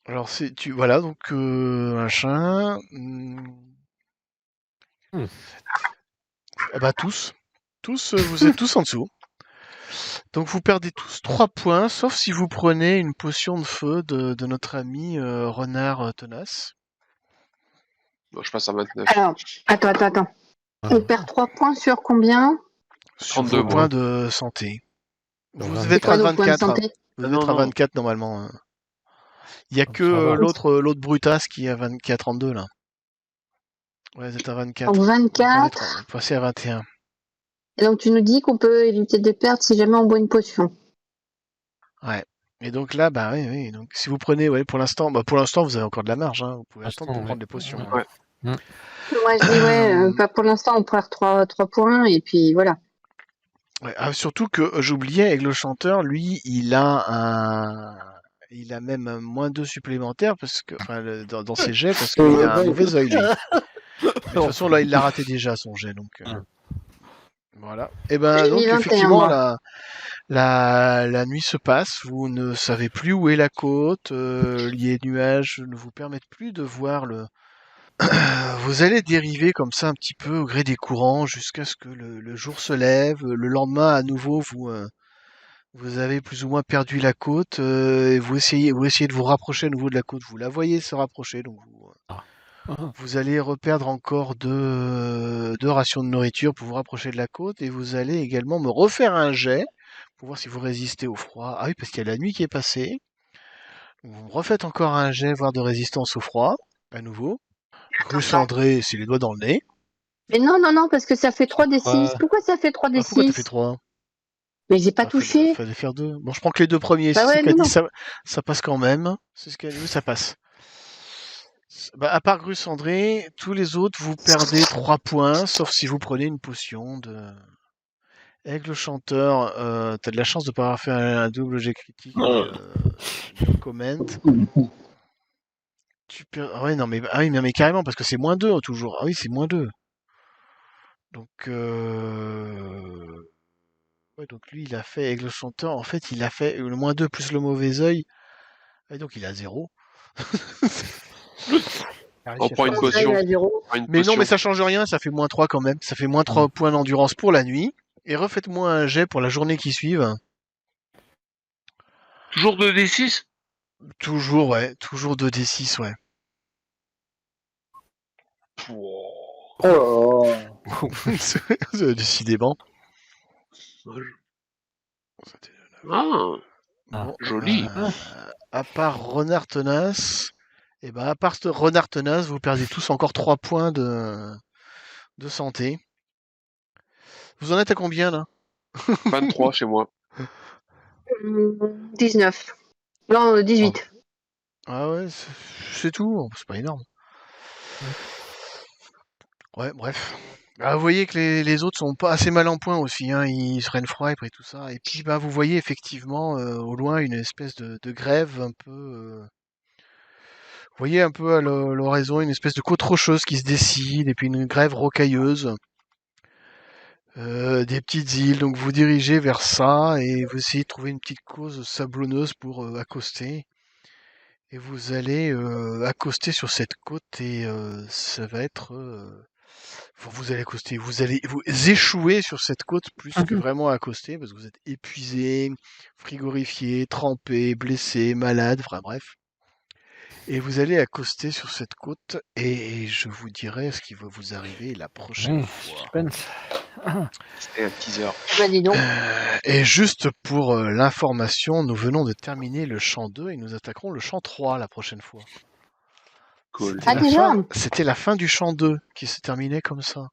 Alors, voilà, donc, machin. Hmm. Eh ben, tous. Tous, vous êtes tous en dessous. Donc vous perdez tous 3 points, sauf si vous prenez une potion de feu de notre ami Renard Tenace. Bon, je passe à 29. Alors, attends. On perd 3 points sur combien? Sur 32 vos mois. points de santé. Sur Vous 24. devez être à Quoi, nos points de 24. Hein. santé? Vous devez être à Non. 24 normalement. Hein. Il y a Donc, que ça va. l'autre brutasse qui est à 32 là. Ouais, vous êtes à 24. Donc Vous 24. passez à 21. Et donc tu nous dis qu'on peut éviter de perdre si jamais on boit une potion. Ouais. Et donc là, bah oui. Donc si vous prenez, pour l'instant, vous avez encore de la marge. Hein. Vous pouvez attendre pour Ouais. prendre les potions. hein. Ouais. Moi je dis pas pour l'instant on perd 3 points et puis voilà. Ouais, surtout que j'oubliais, Aigle Chanteur, lui, il a même un -2 supplémentaire parce que, dans ses jets parce qu'il a un mauvais œil. Lui. De toute façon, là, il l'a raté déjà son jet, donc voilà. Et ben J'ai donc mis 21 effectivement, mois. la nuit se passe. Vous ne savez plus où est la côte. Les nuages ne vous permettent plus de voir le. Vous allez dériver comme ça un petit peu au gré des courants jusqu'à ce que le jour se lève. Le lendemain, à nouveau, vous avez plus ou moins perdu la côte et vous essayez de vous rapprocher à nouveau de la côte. Vous la voyez se rapprocher, donc vous allez reperdre encore deux rations de nourriture pour vous rapprocher de la côte et vous allez également me refaire un jet pour voir si vous résistez au froid. Ah oui, parce qu'il y a la nuit qui est passée. Donc vous me refaites encore un jet, voire de résistance au froid, à nouveau. Rue Cendré, c'est les doigts dans le nez. Mais non, parce que ça fait 3 des 6. Pourquoi ça fait 3 des Ah, pourquoi t'as 6? fait 3? Mais j'ai pas touché. Fallait faire 2. Bon, je prends que les 2 premiers. Bah Si ouais, c'est qu'a non. dit, ça passe quand même. C'est ce qu'elle dit, ça passe. Bah, à part Grue Cendrée, tous les autres, vous perdez 3 points, sauf si vous prenez une potion de... Aigle Chanteur, t'as de la chance de pas avoir fait un double jet critique, mais no comment. Tu perds... Ah ouais, non, mais, mais carrément, parce que c'est -2 toujours. Ah oui, c'est -2. Donc, ouais, donc lui, il a fait Aigle Chanteur. En fait, il a fait le -2 plus le mauvais œil. Et donc, il a 0. On prend une Comment ça, potion. il a 0? On prend une Mais non, potion. mais ça change rien, ça fait -3 quand même. Ça fait -3 points d'endurance pour la nuit. Et refaites-moi un jet pour la journée qui suive. Toujours 2d6? Toujours, ouais. Toujours 2d6, ouais. Oh là là. Décidément. Ah, Bon, joli. à part Renard Tenace, à part ce Renard Tenace, vous perdez tous encore 3 points de santé. Vous en êtes à combien, là? 23 chez moi. 19. Non, 18. Ah ouais, c'est tout. C'est pas énorme. Ouais, bref. Vous voyez que les autres sont pas assez mal en point aussi, hein. Ils se prennent froid et tout ça. Et puis, vous voyez effectivement au loin une espèce de grève un peu. Vous voyez un peu à l'horizon une espèce de côte rocheuse qui se décide et puis une grève rocailleuse. Des petites îles, donc vous dirigez vers ça et vous essayez de trouver une petite cause sablonneuse pour accoster. Et vous allez accoster sur cette côte et ça va être... vous allez accoster, vous allez vous échouer sur cette côte plus que vraiment accoster parce que vous êtes épuisé, frigorifié, trempé, blessé, malade, enfin bref. Et vous allez accoster sur cette côte et je vous dirai ce qui va vous arriver la prochaine fois. Suspense. C'était un teaser. Bah dis donc. Et juste pour l'information, nous venons de terminer le champ 2 et nous attaquerons le champ 3 la prochaine fois. Cool. Ah, déjà? C'était la fin du champ 2 qui se terminait comme ça.